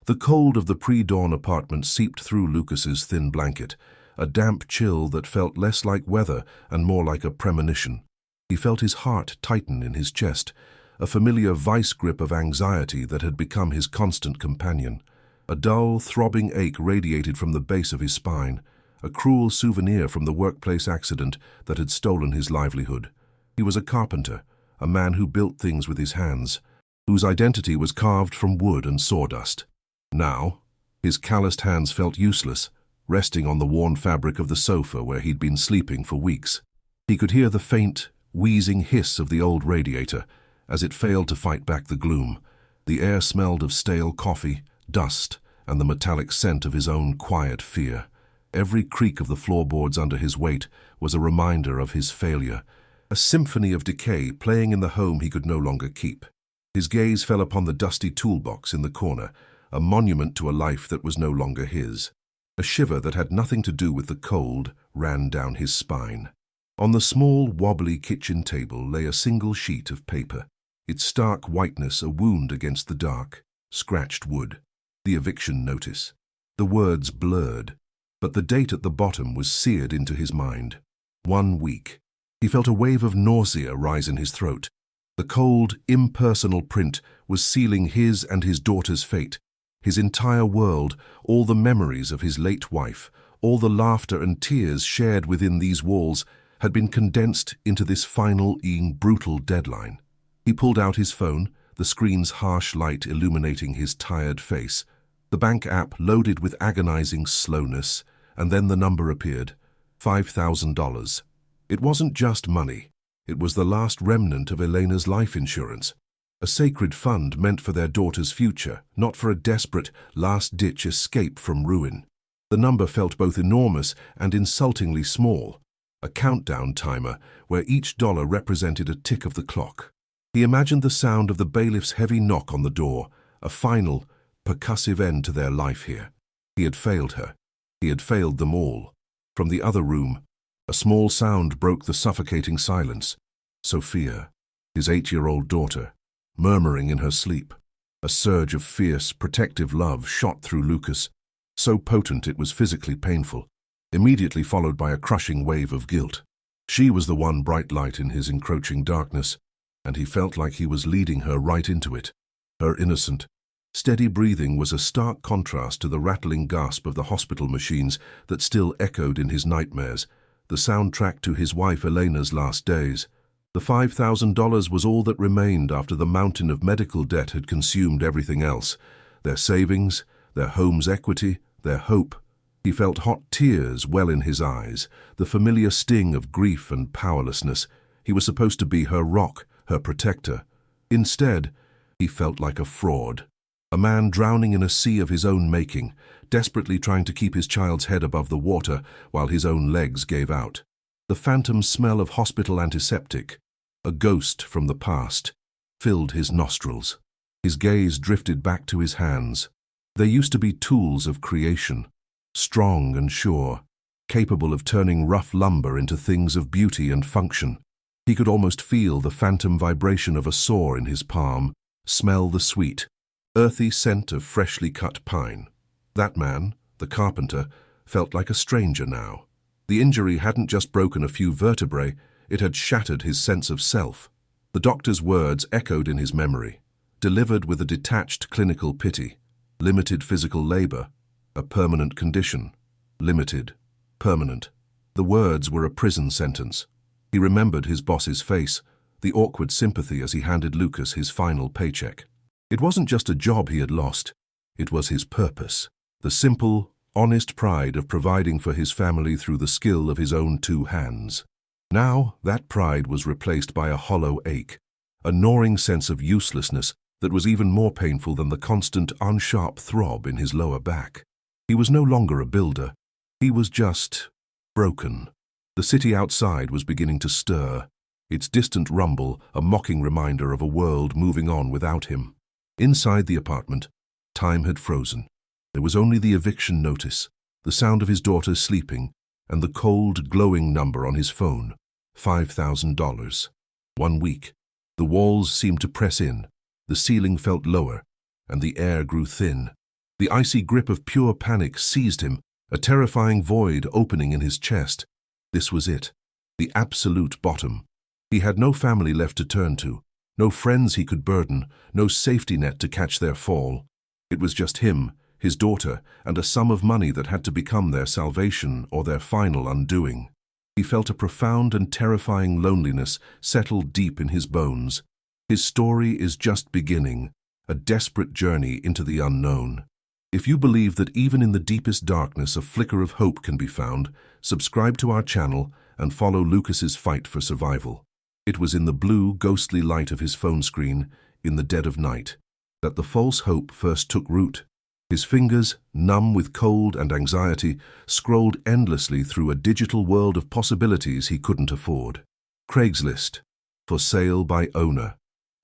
The cold of the pre-dawn apartment seeped through Lucas's thin blanket, a damp chill that felt less like weather and more like a premonition. He felt his heart tighten in his chest, a familiar vice grip of anxiety that had become his constant companion. A dull, throbbing ache radiated from the base of his spine, a cruel souvenir from the workplace accident that had stolen his livelihood. He was a carpenter, a man who built things with his hands, whose identity was carved from wood and sawdust. Now, his calloused hands felt useless, resting on the worn fabric of the sofa where he'd been sleeping for weeks. He could hear the faint, wheezing hiss of the old radiator as it failed to fight back the gloom. The air smelled of stale coffee, dust, and the metallic scent of his own quiet fear. Every creak of the floorboards under his weight was a reminder of his failure, a symphony of decay playing in the home he could no longer keep. His gaze fell upon the dusty toolbox in the corner, a monument to a life that was no longer his. A shiver that had nothing to do with the cold ran down his spine. On the small, wobbly kitchen table lay a single sheet of paper, its stark whiteness a wound against the dark, scratched wood. The eviction notice. The words blurred, but the date at the bottom was seared into his mind. 1 week. He felt a wave of nausea rise in his throat. The cold, impersonal print was sealing his and his daughter's fate. His entire world, all the memories of his late wife, all the laughter and tears shared within these walls, had been condensed into this final, brutal deadline. He pulled out his phone, the screen's harsh light illuminating his tired face. The bank app loaded with agonizing slowness, and then the number appeared. $5,000. It wasn't just money. It was the last remnant of Elena's life insurance. A sacred fund meant for their daughter's future, not for a desperate, last-ditch escape from ruin. The number felt both enormous and insultingly small, a countdown timer where each dollar represented a tick of the clock. He imagined the sound of the bailiff's heavy knock on the door, a final, percussive end to their life here. He had failed her. He had failed them all. From the other room, a small sound broke the suffocating silence. Sophia, his 8-year-old daughter, murmuring in her sleep. A surge of fierce, protective love shot through Lucas, so potent it was physically painful, immediately followed by a crushing wave of guilt. She was the one bright light in his encroaching darkness, and he felt like he was leading her right into it. Her innocent, steady breathing was a stark contrast to the rattling gasp of the hospital machines that still echoed in his nightmares, the soundtrack to his wife Elena's last days. The $5,000 was all that remained after the mountain of medical debt had consumed everything else. Their savings, their home's equity, their hope. He felt hot tears well in his eyes, the familiar sting of grief and powerlessness. He was supposed to be her rock, her protector. Instead, he felt like a fraud. A man drowning in a sea of his own making, desperately trying to keep his child's head above the water while his own legs gave out. The phantom smell of hospital antiseptic, a ghost from the past, filled his nostrils. His gaze drifted back to his hands. They used to be tools of creation, strong and sure, capable of turning rough lumber into things of beauty and function. He could almost feel the phantom vibration of a saw in his palm, smell the sweet, earthy scent of freshly cut pine. That man, the carpenter, felt like a stranger now. The injury hadn't just broken a few vertebrae, it had shattered his sense of self. The doctor's words echoed in his memory, delivered with a detached clinical pity. Limited physical labor, a permanent condition. Limited, permanent. The words were a prison sentence. He remembered his boss's face, the awkward sympathy as he handed Lucas his final paycheck. It wasn't just a job he had lost, it was his purpose. The simple, honest pride of providing for his family through the skill of his own 2 hands. Now, that pride was replaced by a hollow ache, a gnawing sense of uselessness that was even more painful than the constant, unsharp throb in his lower back. He was no longer a builder. He was just broken. The city outside was beginning to stir, its distant rumble a mocking reminder of a world moving on without him. Inside the apartment, time had frozen. There was only the eviction notice, the sound of his daughter sleeping, and the cold, glowing number on his phone. $5,000. 1 week. The walls seemed to press in, the ceiling felt lower, and the air grew thin. The icy grip of pure panic seized him, a terrifying void opening in his chest. This was it, the absolute bottom. He had no family left to turn to, no friends he could burden, no safety net to catch their fall. It was just him, his daughter, and a sum of money that had to become their salvation or their final undoing. He felt a profound and terrifying loneliness settle deep in his bones. His story is just beginning, a desperate journey into the unknown. If you believe that even in the deepest darkness a flicker of hope can be found, subscribe to our channel and follow Lucas's fight for survival. It was in the blue, ghostly light of his phone screen, in the dead of night, that the false hope first took root. His fingers, numb with cold and anxiety, scrolled endlessly through a digital world of possibilities he couldn't afford. Craigslist, for sale by owner.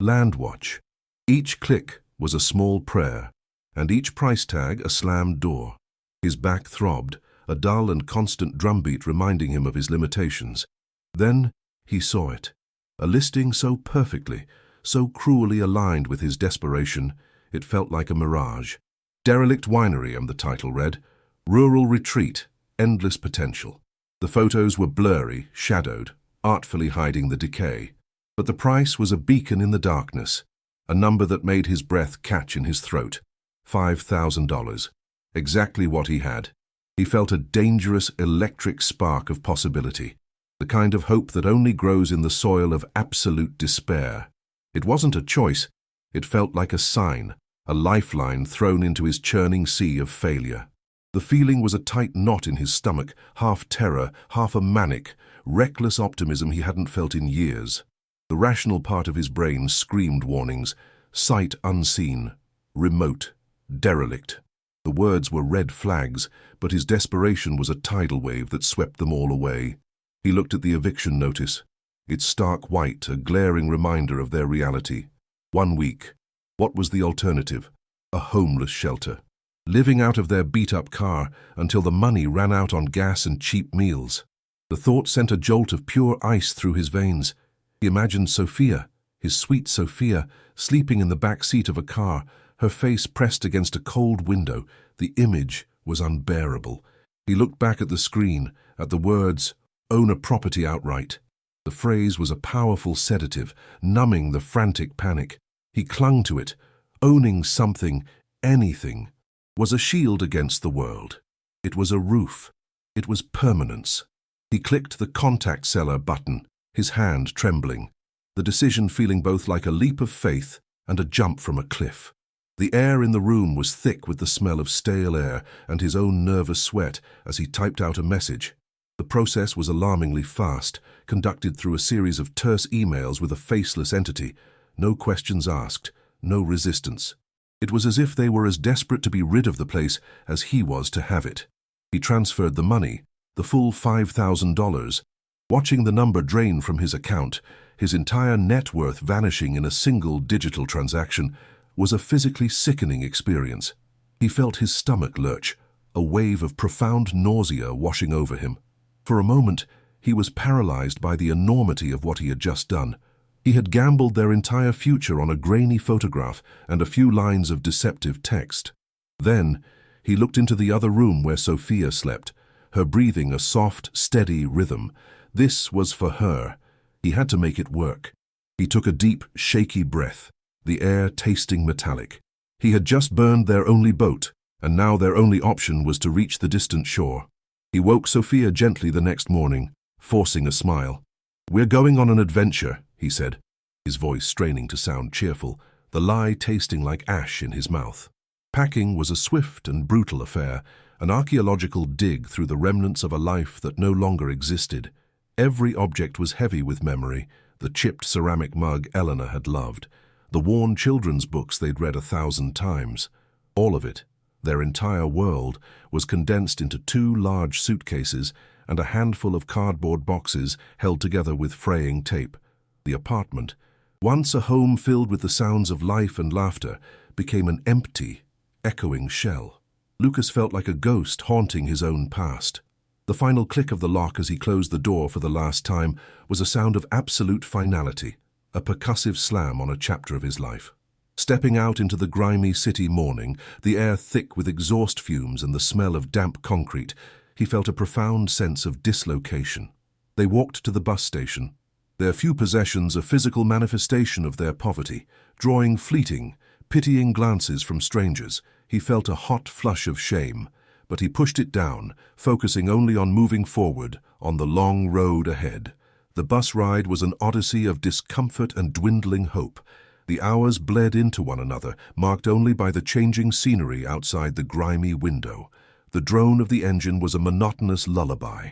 Landwatch. Each click was a small prayer, and each price tag a slammed door. His back throbbed, a dull and constant drumbeat reminding him of his limitations. Then he saw it. A listing so perfectly, so cruelly aligned with his desperation, it felt like a mirage. Derelict Winery, the title read. Rural retreat, endless potential. The photos were blurry, shadowed, artfully hiding the decay. But the price was a beacon in the darkness, a number that made his breath catch in his throat. $5,000. Exactly what he had. He felt a dangerous, electric spark of possibility, the kind of hope that only grows in the soil of absolute despair. It wasn't a choice, it felt like a sign, a lifeline thrown into his churning sea of failure. The feeling was a tight knot in his stomach, half terror, half a manic, reckless optimism he hadn't felt in years. The rational part of his brain screamed warnings, sight unseen, remote, derelict. The words were red flags, but his desperation was a tidal wave that swept them all away. He looked at the eviction notice, its stark white, a glaring reminder of their reality. 1 week. What was the alternative? A homeless shelter. Living out of their beat-up car until the money ran out on gas and cheap meals. The thought sent a jolt of pure ice through his veins. He imagined Sophia, his sweet Sophia, sleeping in the back seat of a car, her face pressed against a cold window. The image was unbearable. He looked back at the screen, at the words, "Own a property outright." The phrase was a powerful sedative, numbing the frantic panic. He clung to it. Owning something, anything, was a shield against the world. It was a roof. It was permanence. He clicked the contact seller button, his hand trembling, the decision feeling both like a leap of faith and a jump from a cliff. The air in the room was thick with the smell of stale air and his own nervous sweat as he typed out a message. The process was alarmingly fast, conducted through a series of terse emails with a faceless entity. No questions asked, no resistance. It was as if they were as desperate to be rid of the place as he was to have it. He transferred the money, the full $5,000. Watching the number drain from his account, his entire net worth vanishing in a single digital transaction, was a physically sickening experience. He felt his stomach lurch, a wave of profound nausea washing over him. For a moment, he was paralyzed by the enormity of what he had just done. He had gambled their entire future on a grainy photograph and a few lines of deceptive text. Then, he looked into the other room where Sophia slept, her breathing a soft, steady rhythm. This was for her. He had to make it work. He took a deep, shaky breath, the air tasting metallic. He had just burned their only boat, and now their only option was to reach the distant shore. He woke Sophia gently the next morning, forcing a smile. "We're going on an adventure," he said, his voice straining to sound cheerful, the lie tasting like ash in his mouth. Packing was a swift and brutal affair, an archaeological dig through the remnants of a life that no longer existed. Every object was heavy with memory, the chipped ceramic mug Eleanor had loved, the worn children's books they'd read 1,000 times. All of it, their entire world, was condensed into 2 large suitcases and a handful of cardboard boxes held together with fraying tape. The apartment, once a home filled with the sounds of life and laughter, became an empty, echoing shell. Lucas felt like a ghost haunting his own past. The final click of the lock as he closed the door for the last time was a sound of absolute finality, a percussive slam on a chapter of his life. Stepping out into the grimy city morning, the air thick with exhaust fumes and the smell of damp concrete, he felt a profound sense of dislocation. They walked to the bus station, their few possessions a physical manifestation of their poverty. Drawing fleeting, pitying glances from strangers, he felt a hot flush of shame, but he pushed it down, focusing only on moving forward, on the long road ahead. The bus ride was an odyssey of discomfort and dwindling hope. The hours bled into one another, marked only by the changing scenery outside the grimy window. The drone of the engine was a monotonous lullaby,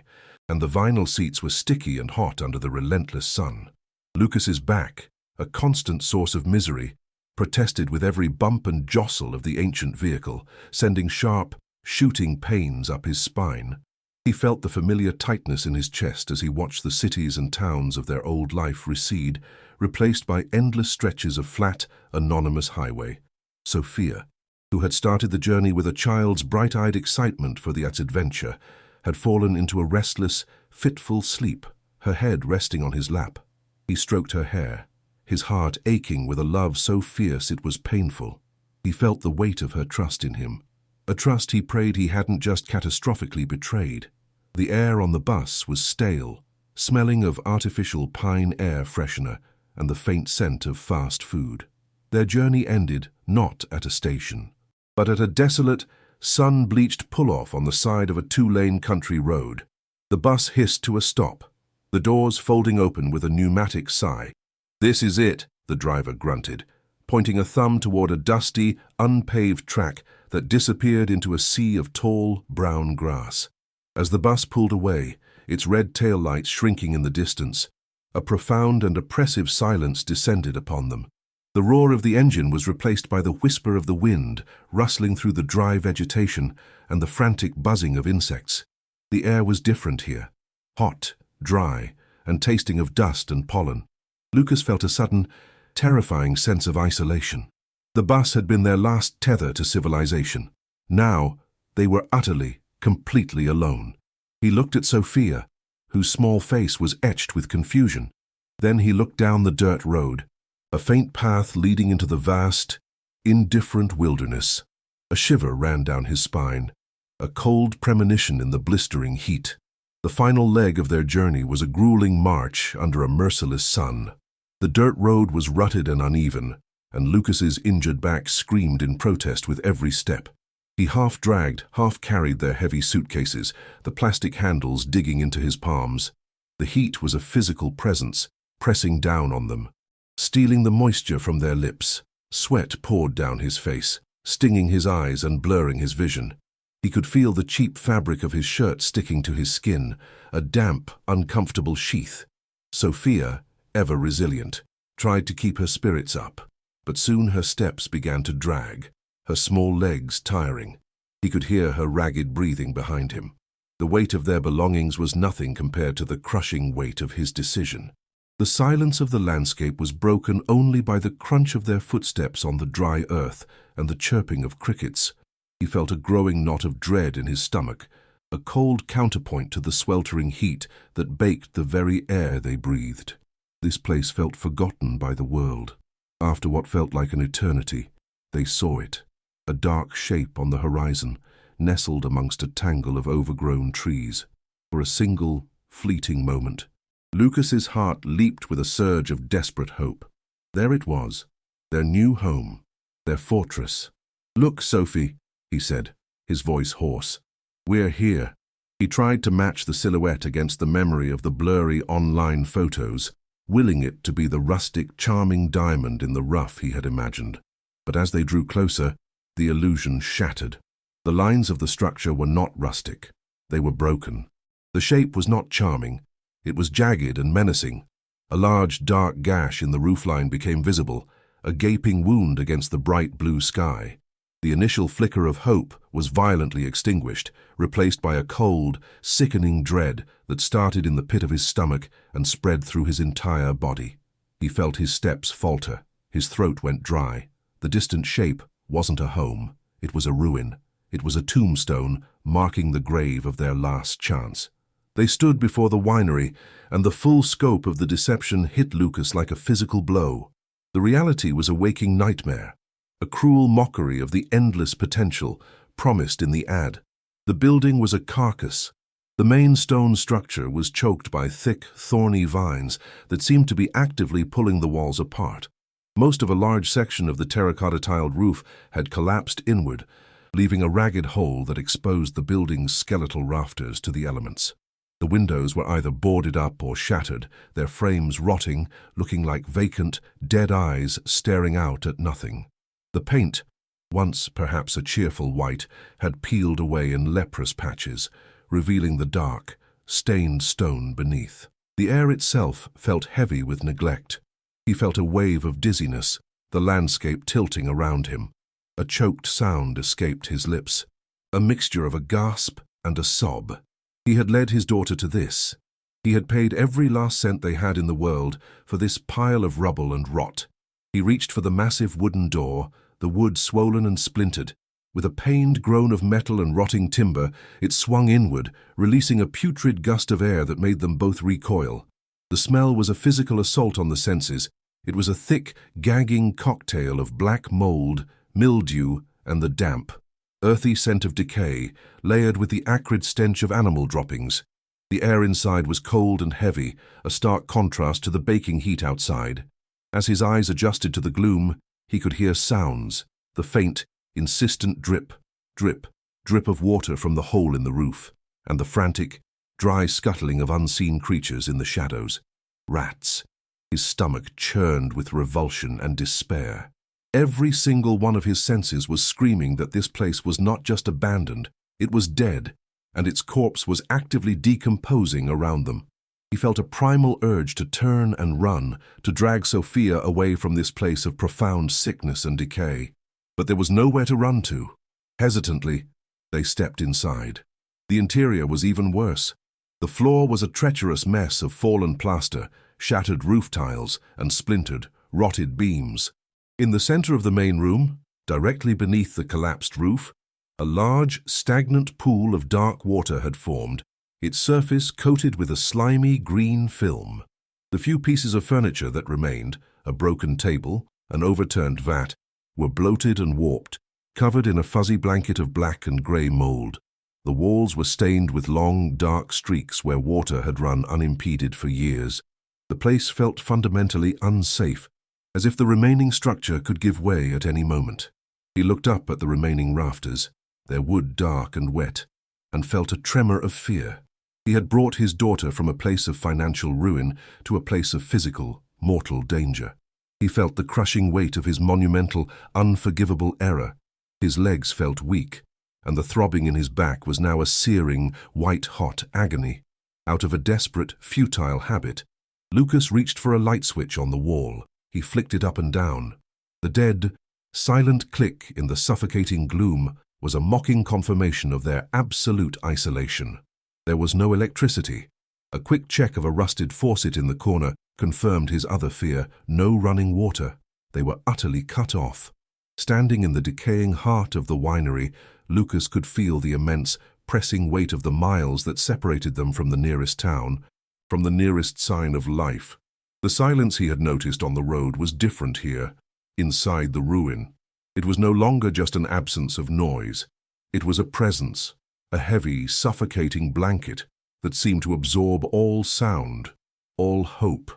and the vinyl seats were sticky and hot under the relentless sun. Lucas's back, a constant source of misery, protested with every bump and jostle of the ancient vehicle, sending sharp, shooting pains up his spine. He felt the familiar tightness in his chest as he watched the cities and towns of their old life recede, replaced by endless stretches of flat, anonymous highway. Sophia, who had started the journey with a child's bright-eyed excitement for its adventure, had fallen into a restless, fitful sleep, her head resting on his lap. He stroked her hair, his heart aching with a love so fierce it was painful. He felt the weight of her trust in him, a trust he prayed he hadn't just catastrophically betrayed. The air on the bus was stale, smelling of artificial pine air freshener and the faint scent of fast food. Their journey ended not at a station, but at a desolate, sun-bleached pull-off on the side of a two-lane country road. The bus hissed to a stop, the doors folding open with a pneumatic sigh. "This is it," the driver grunted, pointing a thumb toward a dusty, unpaved track that disappeared into a sea of tall, brown grass. As the bus pulled away, its red taillights shrinking in the distance, a profound and oppressive silence descended upon them. The roar of the engine was replaced by the whisper of the wind rustling through the dry vegetation and the frantic buzzing of insects. The air was different here, hot, dry, and tasting of dust and pollen. Lucas felt a sudden, terrifying sense of isolation. The bus had been their last tether to civilization. Now, they were utterly, completely alone. He looked at Sophia, whose small face was etched with confusion. Then he looked down the dirt road, a faint path leading into the vast, indifferent wilderness. A shiver ran down his spine, a cold premonition in the blistering heat. The final leg of their journey was a grueling march under a merciless sun. The dirt road was rutted and uneven, and Lucas's injured back screamed in protest with every step. He half-dragged, half-carried their heavy suitcases, the plastic handles digging into his palms. The heat was a physical presence, pressing down on them, stealing the moisture from their lips. Sweat poured down his face, stinging his eyes and blurring his vision. He could feel the cheap fabric of his shirt sticking to his skin, a damp, uncomfortable sheath. Sophia, ever resilient, tried to keep her spirits up, but soon her steps began to drag, her small legs tiring. He could hear her ragged breathing behind him. The weight of their belongings was nothing compared to the crushing weight of his decision. The silence of the landscape was broken only by the crunch of their footsteps on the dry earth and the chirping of crickets. He felt a growing knot of dread in his stomach, a cold counterpoint to the sweltering heat that baked the very air they breathed. This place felt forgotten by the world. After what felt like an eternity, they saw it, a dark shape on the horizon, nestled amongst a tangle of overgrown trees. For a single, fleeting moment, Lucas's heart leaped with a surge of desperate hope. There it was, their new home, their fortress. "Look, Sophie," he said, his voice hoarse. "We're here." He tried to match the silhouette against the memory of the blurry online photos, willing it to be the rustic, charming diamond in the rough he had imagined. But as they drew closer, the illusion shattered. The lines of the structure were not rustic. They were broken. The shape was not charming. It was jagged and menacing. A large, dark gash in the roofline became visible, a gaping wound against the bright blue sky. The initial flicker of hope was violently extinguished, replaced by a cold, sickening dread that started in the pit of his stomach and spread through his entire body. He felt his steps falter. His throat went dry. The distant shape wasn't a home. It was a ruin. It was a tombstone marking the grave of their last chance. They stood before the winery, and the full scope of the deception hit Lucas like a physical blow. The reality was a waking nightmare, a cruel mockery of the endless potential promised in the ad. The building was a carcass. The main stone structure was choked by thick, thorny vines that seemed to be actively pulling the walls apart. Most of a large section of the terracotta-tiled roof had collapsed inward, leaving a ragged hole that exposed the building's skeletal rafters to the elements. The windows were either boarded up or shattered, their frames rotting, looking like vacant, dead eyes staring out at nothing. The paint, once perhaps a cheerful white, had peeled away in leprous patches, revealing the dark, stained stone beneath. The air itself felt heavy with neglect. He felt a wave of dizziness, the landscape tilting around him. A choked sound escaped his lips, a mixture of a gasp and a sob. He had led his daughter to this. He had paid every last cent they had in the world for this pile of rubble and rot. He reached for the massive wooden door, the wood swollen and splintered. With a pained groan of metal and rotting timber, it swung inward, releasing a putrid gust of air that made them both recoil. The smell was a physical assault on the senses. It was a thick, gagging cocktail of black mold, mildew, and the damp, earthy scent of decay, layered with the acrid stench of animal droppings. The air inside was cold and heavy, a stark contrast to the baking heat outside. As his eyes adjusted to the gloom, he could hear sounds, the faint, insistent drip, drip, drip of water from the hole in the roof, and the frantic, dry scuttling of unseen creatures in the shadows. Rats. His stomach churned with revulsion and despair. Every single one of his senses was screaming that this place was not just abandoned, it was dead, and its corpse was actively decomposing around them. He felt a primal urge to turn and run, to drag Sophia away from this place of profound sickness and decay. But there was nowhere to run to. Hesitantly, they stepped inside. The interior was even worse. The floor was a treacherous mess of fallen plaster, shattered roof tiles, and splintered, rotted beams. In the center of the main room, directly beneath the collapsed roof, a large, stagnant pool of dark water had formed, its surface coated with a slimy green film. The few pieces of furniture that remained, a broken table, an overturned vat, were bloated and warped, covered in a fuzzy blanket of black and grey mold. The walls were stained with long, dark streaks where water had run unimpeded for years. The place felt fundamentally unsafe, as if the remaining structure could give way at any moment. He looked up at the remaining rafters, their wood dark and wet, and felt a tremor of fear. He had brought his daughter from a place of financial ruin to a place of physical, mortal danger. He felt the crushing weight of his monumental, unforgivable error. His legs felt weak, and the throbbing in his back was now a searing, white-hot agony. Out of a desperate, futile habit, Lucas reached for a light switch on the wall. He flicked it up and down. The dead, silent click in the suffocating gloom was a mocking confirmation of their absolute isolation. There was no electricity. A quick check of a rusted faucet in the corner confirmed his other fear: no running water. They were utterly cut off. Standing in the decaying heart of the winery, Lucas could feel the immense, pressing weight of the miles that separated them from the nearest town, from the nearest sign of life. The silence he had noticed on the road was different here, inside the ruin. It was no longer just an absence of noise. It was a presence, a heavy, suffocating blanket that seemed to absorb all sound, all hope.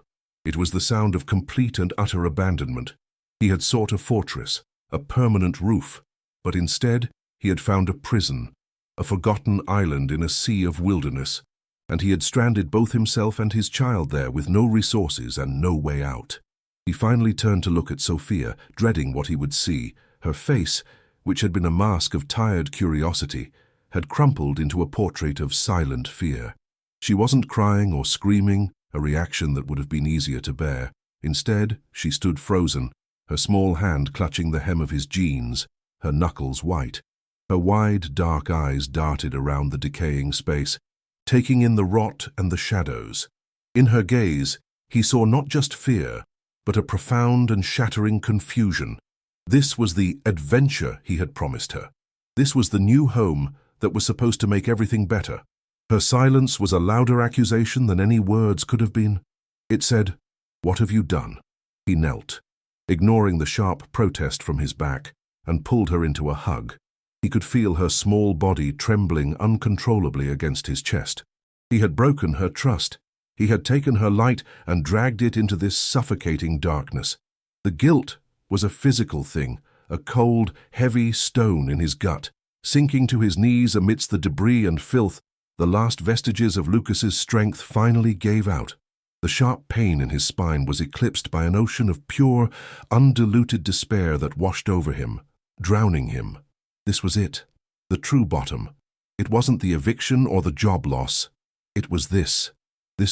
It was the sound of complete and utter abandonment. He had sought a fortress, a permanent roof, but instead he had found a prison, a forgotten island in a sea of wilderness, and he had stranded both himself and his child there with no resources and no way out. He finally turned to look at Sophia, dreading what he would see. Her face, which had been a mask of tired curiosity, had crumpled into a portrait of silent fear. She wasn't crying or screaming, a reaction that would have been easier to bear. Instead, she stood frozen, her small hand clutching the hem of his jeans, her knuckles white. Her wide, dark eyes darted around the decaying space, taking in the rot and the shadows. In her gaze, he saw not just fear, but a profound and shattering confusion. This was the adventure he had promised her. This was the new home that was supposed to make everything better. Her silence was a louder accusation than any words could have been. It said, "What have you done?" He knelt. ignoring the sharp protest from his back, and pulled her into a hug. He could feel her small body trembling uncontrollably against his chest. He had broken her trust. He had taken her light and dragged it into this suffocating darkness. The guilt was a physical thing, a cold, heavy stone in his gut, sinking to his knees amidst the debris and filth. The last vestiges of Lucas's strength finally gave out. The sharp pain in his spine was eclipsed by an ocean of pure, undiluted despair that washed over him, drowning him. This was it, the true bottom. It wasn't the eviction or the job loss. It was this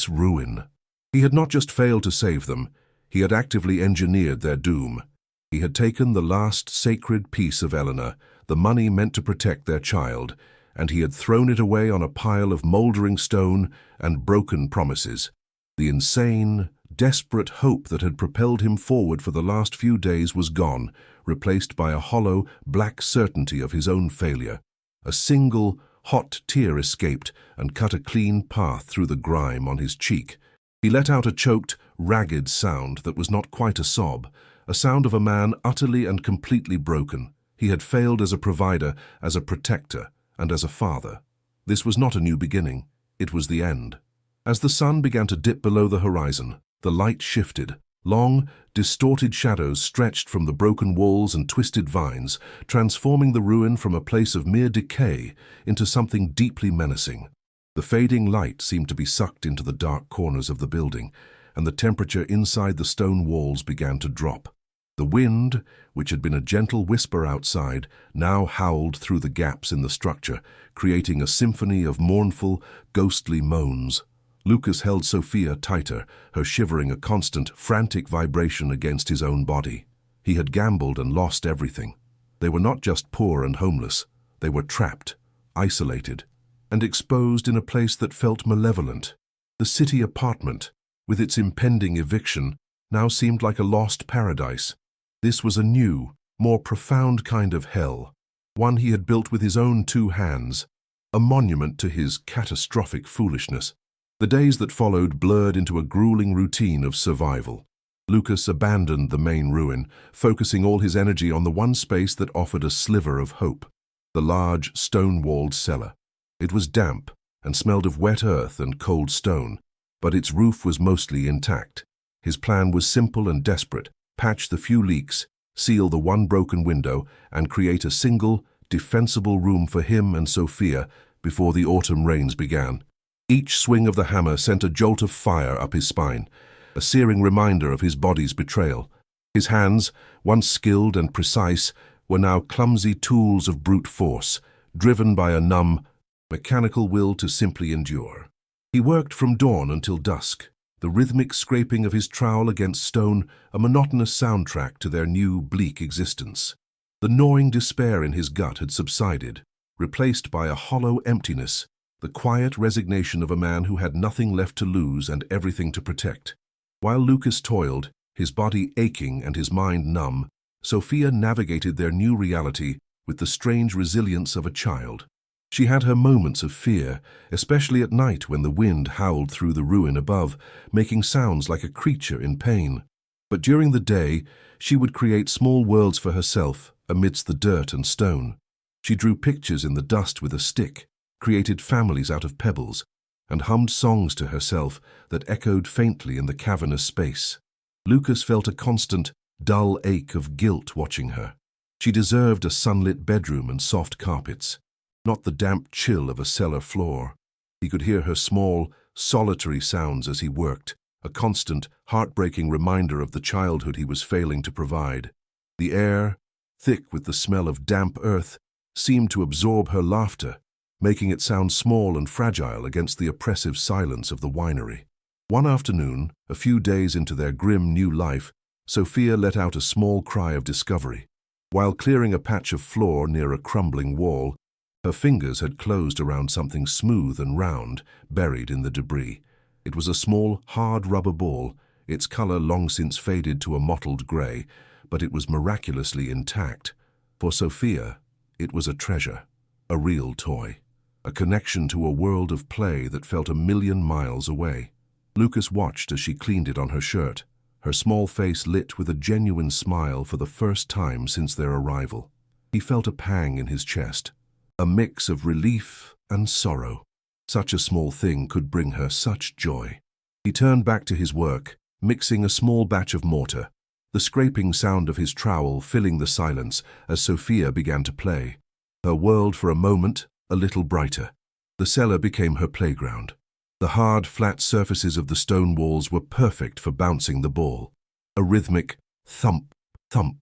ruin. He had not just failed to save them, he had actively engineered their doom. He had taken the last sacred piece of Eleanor, the money meant to protect their child, and he had thrown it away on a pile of mouldering stone and broken promises. The insane, desperate hope that had propelled him forward for the last few days was gone, replaced by a hollow, black certainty of his own failure. A single, hot tear escaped and cut a clean path through the grime on his cheek. He let out a choked, ragged sound that was not quite a sob, a sound of a man utterly and completely broken. He had failed as a provider, as a protector, and as a father. This was not a new beginning. It was the end. As the sun began to dip below the horizon, the light shifted. Long, distorted shadows stretched from the broken walls and twisted vines, transforming the ruin from a place of mere decay into something deeply menacing. The fading light seemed to be sucked into the dark corners of the building, and the temperature inside the stone walls began to drop. The wind, which had been a gentle whisper outside, now howled through the gaps in the structure, creating a symphony of mournful, ghostly moans. Lucas held Sophia tighter, her shivering a constant, frantic vibration against his own body. He had gambled and lost everything. They were not just poor and homeless. They were trapped, isolated, and exposed in a place that felt malevolent. The city apartment, with its impending eviction, now seemed like a lost paradise. This was a new, more profound kind of hell, one he had built with his own 2 hands, a monument to his catastrophic foolishness. The days that followed blurred into a grueling routine of survival. Lucas abandoned the main ruin, focusing all his energy on the one space that offered a sliver of hope, the large, stone-walled cellar. It was damp and smelled of wet earth and cold stone, but its roof was mostly intact. His plan was simple and desperate: patch the few leaks, seal the one broken window, and create a single, defensible room for him and Sophia before the autumn rains began. Each swing of the hammer sent a jolt of fire up his spine, a searing reminder of his body's betrayal. His hands, once skilled and precise, were now clumsy tools of brute force, driven by a numb, mechanical will to simply endure. He worked from dawn until dusk, the rhythmic scraping of his trowel against stone a monotonous soundtrack to their new, bleak existence. The gnawing despair in his gut had subsided, replaced by a hollow emptiness, the quiet resignation of a man who had nothing left to lose and everything to protect. While Lucas toiled, his body aching and his mind numb, Sophia navigated their new reality with the strange resilience of a child. She had her moments of fear, especially at night when the wind howled through the ruin above, making sounds like a creature in pain. But during the day, she would create small worlds for herself amidst the dirt and stone. She drew pictures in the dust with a stick, created families out of pebbles, and hummed songs to herself that echoed faintly in the cavernous space. Lucas felt a constant, dull ache of guilt watching her. She deserved a sunlit bedroom and soft carpets, not the damp chill of a cellar floor. He could hear her small, solitary sounds as he worked, a constant, heartbreaking reminder of the childhood he was failing to provide. The air, thick with the smell of damp earth, seemed to absorb her laughter, making it sound small and fragile against the oppressive silence of the winery. One afternoon, a few days into their grim new life, Sophia let out a small cry of discovery. While clearing a patch of floor near a crumbling wall, her fingers had closed around something smooth and round, buried in the debris. It was a small, hard rubber ball, its color long since faded to a mottled gray, but it was miraculously intact. For Sophia, it was a treasure, a real toy, a connection to a world of play that felt 1,000,000 miles away. Lucas watched as she cleaned it on her shirt, her small face lit with a genuine smile for the first time since their arrival. He felt a pang in his chest, a mix of relief and sorrow. Such a small thing could bring her such joy. He turned back to his work, mixing a small batch of mortar, the scraping sound of his trowel filling the silence as Sophia began to play. Her world for a moment a little brighter. The cellar became her playground. The hard, flat surfaces of the stone walls were perfect for bouncing the ball. A rhythmic thump, thump,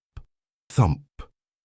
thump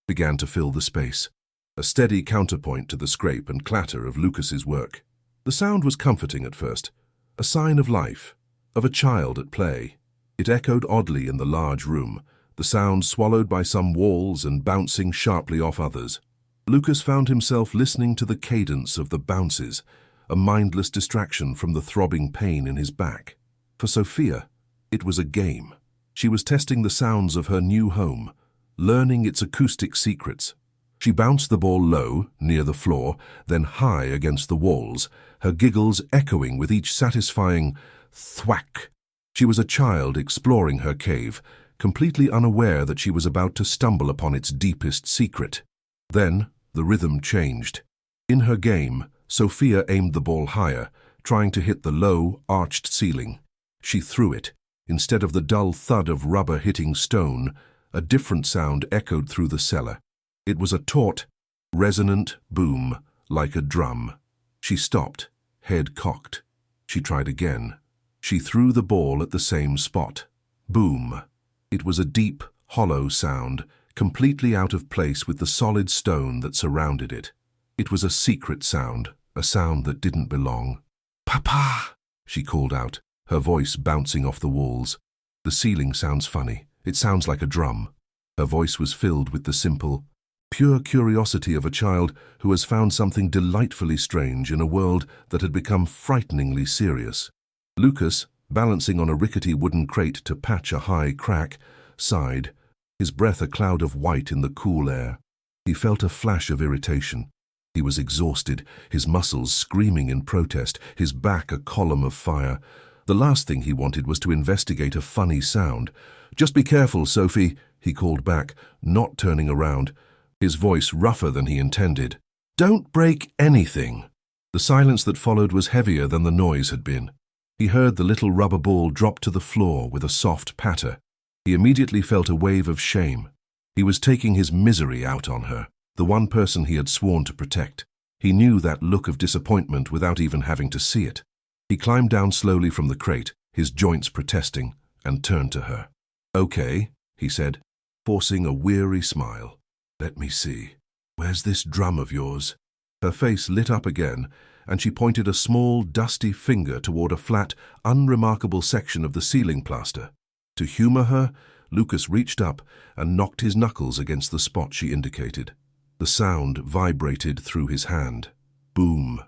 began to fill the space, a steady counterpoint to the scrape and clatter of Lucas's work. The sound was comforting at first, a sign of life, of a child at play. It echoed oddly in the large room, the sound swallowed by some walls and bouncing sharply off others. Lucas found himself listening to the cadence of the bounces, a mindless distraction from the throbbing pain in his back. For Sophia, it was a game. She was testing the sounds of her new home, learning its acoustic secrets. She bounced the ball low, near the floor, then high against the walls, her giggles echoing with each satisfying thwack. She was a child exploring her cave, completely unaware that she was about to stumble upon its deepest secret. Then the rhythm changed. In her game, Sophia aimed the ball higher, trying to hit the low, arched ceiling. She threw it. Instead of the dull thud of rubber hitting stone, a different sound echoed through the cellar. It was a taut, resonant boom, like a drum. She stopped, head cocked. She tried again. She threw the ball at the same spot. Boom. It was a deep, hollow sound, completely out of place with the solid stone that surrounded it. It was a secret sound, a sound that didn't belong. "Papa!" she called out, her voice bouncing off the walls. "The ceiling sounds funny. It sounds like a drum." Her voice was filled with the simple, pure curiosity of a child who has found something delightfully strange in a world that had become frighteningly serious. Lucas, balancing on a rickety wooden crate to patch a high crack, sighed, his breath a cloud of white in the cool air. He felt a flash of irritation. He was exhausted, his muscles screaming in protest, his back a column of fire. The last thing he wanted was to investigate a funny sound. "Just be careful, Sophie," he called back, not turning around, his voice rougher than he intended. "Don't break anything." The silence that followed was heavier than the noise had been. He heard the little rubber ball drop to the floor with a soft patter. He immediately felt a wave of shame. He was taking his misery out on her, the one person he had sworn to protect. He knew that look of disappointment without even having to see it. He climbed down slowly from the crate, his joints protesting, and turned to her. "Okay," he said, forcing a weary smile. "Let me see. Where's this drum of yours?" Her face lit up again, and she pointed a small, dusty finger toward a flat, unremarkable section of the ceiling plaster. To humor her, Lucas reached up and knocked his knuckles against the spot she indicated. The sound vibrated through his hand. Boom.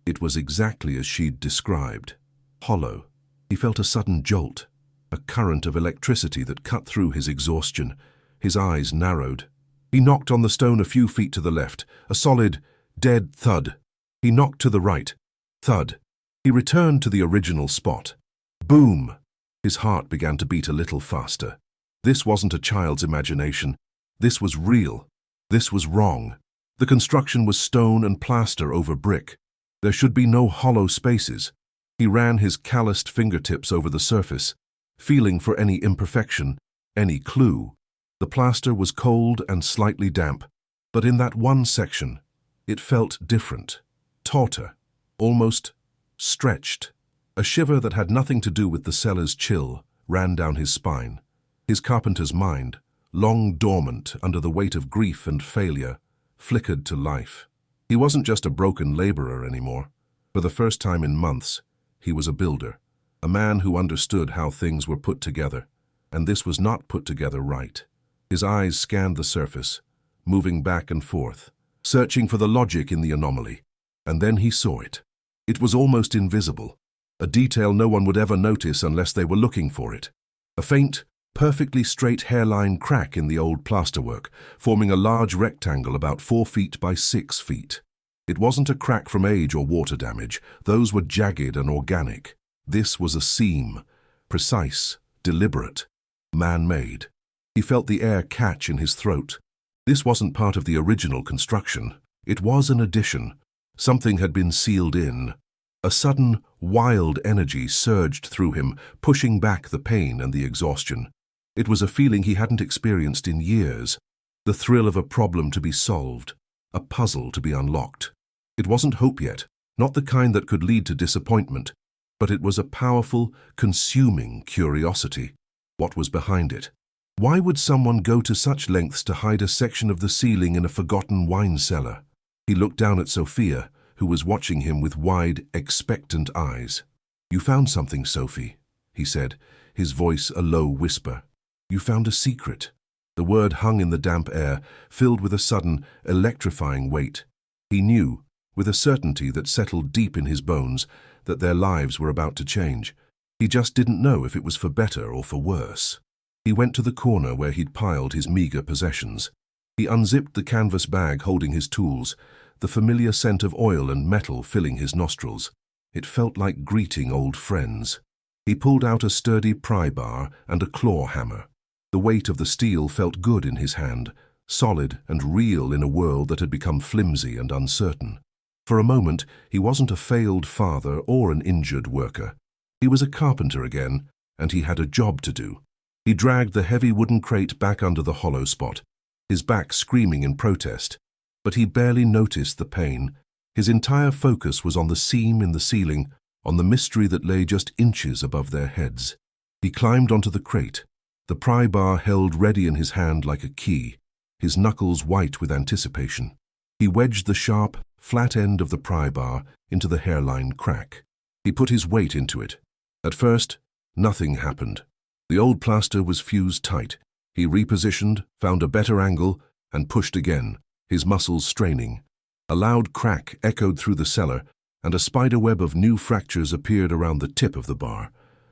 It was exactly as she'd described. Hollow. He felt a sudden jolt, a current of electricity that cut through his exhaustion. His eyes narrowed. He knocked on the stone a few feet to the left, a solid, dead thud. He knocked to the right. Thud. He returned to the original spot. Boom! His heart began to beat a little faster. This wasn't a child's imagination. This was real. This was wrong. The construction was stone and plaster over brick. There should be no hollow spaces. He ran his calloused fingertips over the surface, feeling for any imperfection, any clue. The plaster was cold and slightly damp, but in that one section, it felt different, tauter, almost stretched. A shiver that had nothing to do with the cellar's chill ran down his spine. His carpenter's mind, long dormant under the weight of grief and failure, flickered to life. He wasn't just a broken laborer anymore. For the first time in months, he was a builder, a man who understood how things were put together, and this was not put together right. His eyes scanned the surface, moving back and forth, searching for the logic in the anomaly, and then he saw it. It was almost invisible, a detail no one would ever notice unless they were looking for it. A faint, perfectly straight hairline crack in the old plasterwork, forming a large rectangle about 4 feet by 6 feet. It wasn't a crack from age or water damage. Those were jagged and organic. This was a seam, precise, deliberate. man-made. He felt the air catch in his throat. This wasn't part of the original construction. It was an addition. Something had been sealed in. A sudden, wild energy surged through him, pushing back the pain and the exhaustion. It was a feeling he hadn't experienced in years. The thrill of a problem to be solved, a puzzle to be unlocked. It wasn't hope yet, not the kind that could lead to disappointment, but it was a powerful, consuming curiosity. What was behind it? Why would someone go to such lengths to hide a section of the ceiling in a forgotten wine cellar? He looked down at Sophia, who was watching him with wide, expectant eyes. "You found something, Sophie," he said, his voice a low whisper. "You found a secret." The word hung in the damp air, filled with a sudden, electrifying weight. He knew, with a certainty that settled deep in his bones, that their lives were about to change. He just didn't know if it was for better or for worse. He went to the corner where he'd piled his meager possessions. He unzipped the canvas bag holding his tools, the familiar scent of oil and metal filling his nostrils. It felt like greeting old friends. He pulled out a sturdy pry bar and a claw hammer. The weight of the steel felt good in his hand, solid and real in a world that had become flimsy and uncertain. For a moment, he wasn't a failed father or an injured worker. He was a carpenter again, and he had a job to do. He dragged the heavy wooden crate back under the hollow spot, his back screaming in protest. But he barely noticed the pain. His entire focus was on the seam in the ceiling, on the mystery that lay just inches above their heads. He climbed onto the crate, the pry bar held ready in his hand like a key, his knuckles white with anticipation. He wedged the sharp, flat end of the pry bar into the hairline crack. He put his weight into it. At first, nothing happened. The old plaster was fused tight. He repositioned, found a better angle, and pushed again, his muscles straining. A loud crack echoed through the cellar, and a spiderweb of new fractures appeared around the tip of the bar.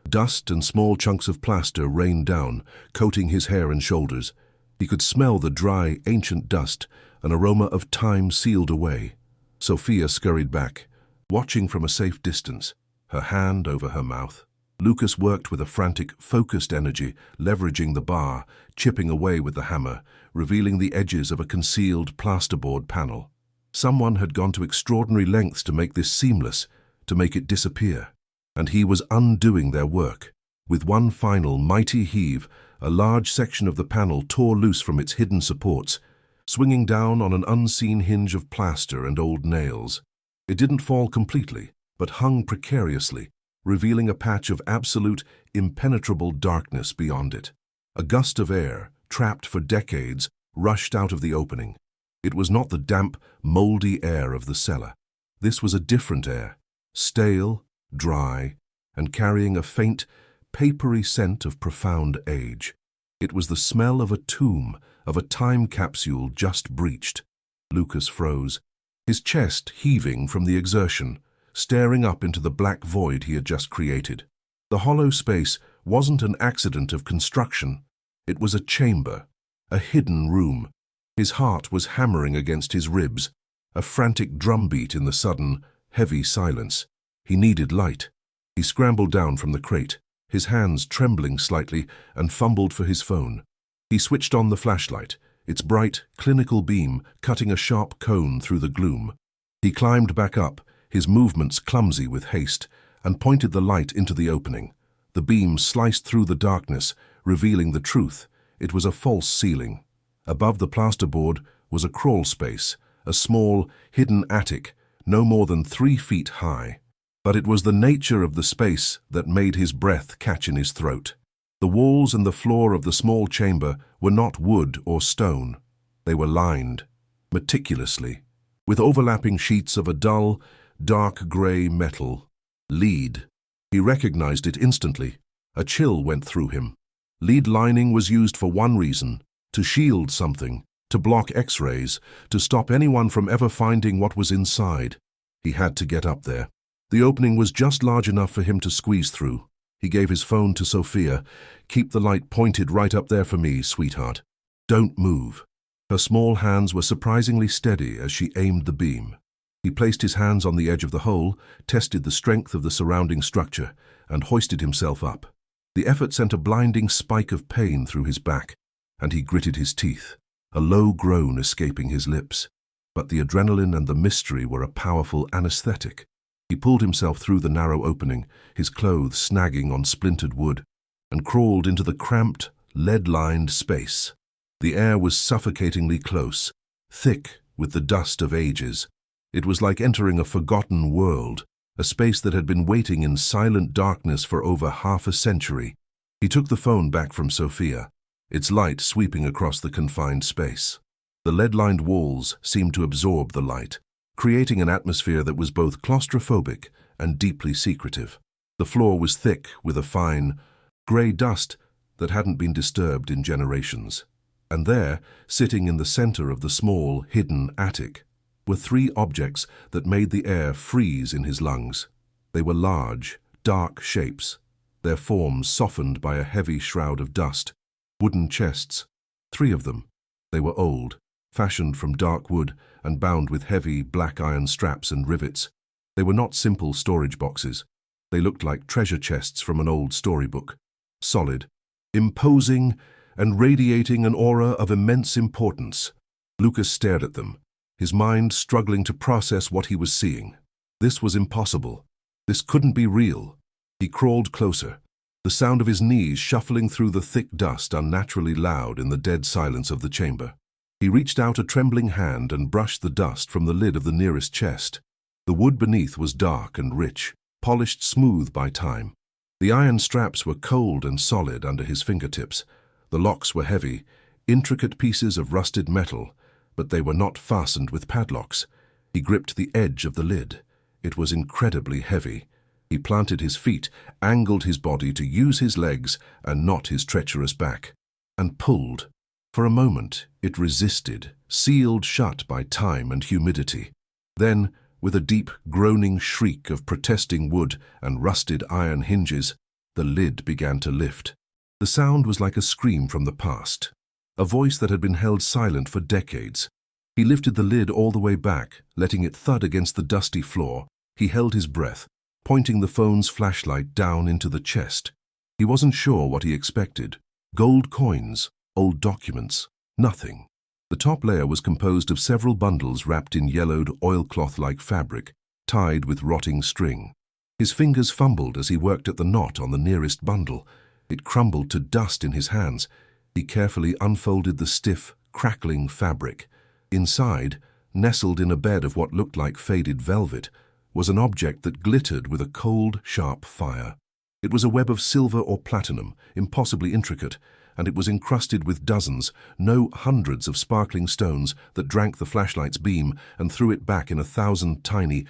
Dust and small chunks of plaster rained down, coating his hair and shoulders. He could smell the dry, ancient dust, an aroma of time sealed away. Sophia scurried back, watching from a safe distance, her hand over her mouth. Lucas worked with a frantic, focused energy, leveraging the bar, chipping away with the hammer, revealing the edges of a concealed plasterboard panel. Someone had gone to extraordinary lengths to make this seamless, to make it disappear. And he was undoing their work. With one final, mighty heave, a large section of the panel tore loose from its hidden supports, swinging down on an unseen hinge of plaster and old nails. It didn't fall completely, but hung precariously, revealing a patch of absolute, impenetrable darkness beyond it. A gust of air, trapped for decades, rushed out of the opening. It was not the damp, moldy air of the cellar. This was a different air, stale, dry, and carrying a faint, papery scent of profound age. It was the smell of a tomb, of a time capsule just breached. Lucas froze, his chest heaving from the exertion, staring up into the black void he had just created. The hollow space wasn't an accident of construction. It was a chamber, a hidden room. His heart was hammering against his ribs, a frantic drumbeat in the sudden, heavy silence. He needed light. He scrambled down from the crate, his hands trembling slightly, and fumbled for his phone. He switched on the flashlight, its bright, clinical beam cutting a sharp cone through the gloom. He climbed back up, his movements clumsy with haste, and pointed the light into the opening. The beam sliced through the darkness, revealing the truth. It was a false ceiling. Above the plasterboard was a crawl space, a small, hidden attic, no more than 3 feet high. But it was the nature of the space that made his breath catch in his throat. The walls and the floor of the small chamber were not wood or stone. They were lined, meticulously, with overlapping sheets of a dull, dark grey metal. Lead. He recognized it instantly. A chill went through him. Lead lining was used for one reason: to shield something, to block X-rays, to stop anyone from ever finding what was inside. He had to get up there. The opening was just large enough for him to squeeze through. He gave his phone to Sophia. "Keep the light pointed right up there for me, sweetheart. Don't move." Her small hands were surprisingly steady as she aimed the beam. He placed his hands on the edge of the hole, tested the strength of the surrounding structure, and hoisted himself up. The effort sent a blinding spike of pain through his back, and he gritted his teeth, a low groan escaping his lips. But the adrenaline and the mystery were a powerful anesthetic. He pulled himself through the narrow opening, his clothes snagging on splintered wood, and crawled into the cramped, lead-lined space. The air was suffocatingly close, thick with the dust of ages. It was like entering a forgotten world, a space that had been waiting in silent darkness for over half a century. He took the phone back from Sophia, its light sweeping across the confined space. The lead-lined walls seemed to absorb the light, creating an atmosphere that was both claustrophobic and deeply secretive. The floor was thick with a fine, grey dust that hadn't been disturbed in generations. And there, sitting in the center of the small, hidden attic, were three objects that made the air freeze in his lungs. They were large, dark shapes, their forms softened by a heavy shroud of dust. Wooden chests, three of them. They were old, fashioned from dark wood and bound with heavy black iron straps and rivets. They were not simple storage boxes. They looked like treasure chests from an old storybook. Solid, imposing, and radiating an aura of immense importance. Lucas stared at them, his mind struggling to process what he was seeing. This was impossible. This couldn't be real. He crawled closer, the sound of his knees shuffling through the thick dust unnaturally loud in the dead silence of the chamber. He reached out a trembling hand and brushed the dust from the lid of the nearest chest. The wood beneath was dark and rich, polished smooth by time. The iron straps were cold and solid under his fingertips. The locks were heavy, intricate pieces of rusted metal, but they were not fastened with padlocks. He gripped the edge of the lid. It was incredibly heavy. He planted his feet, angled his body to use his legs and not his treacherous back, and pulled. For a moment, it resisted, sealed shut by time and humidity. Then, with a deep, groaning shriek of protesting wood and rusted iron hinges, the lid began to lift. The sound was like a scream from the past, a voice that had been held silent for decades. He lifted the lid all the way back, letting it thud against the dusty floor. He held his breath, pointing the phone's flashlight down into the chest. He wasn't sure what he expected. Gold coins, old documents, nothing. The top layer was composed of several bundles wrapped in yellowed oilcloth-like fabric, tied with rotting string. His fingers fumbled as he worked at the knot on the nearest bundle. It crumbled to dust in his hands. He carefully unfolded the stiff, crackling fabric. Inside, nestled in a bed of what looked like faded velvet, was an object that glittered with a cold, sharp fire. It was a web of silver or platinum, impossibly intricate, and it was encrusted with dozens, no hundreds of sparkling stones that drank the flashlight's beam and threw it back in 1,000 tiny,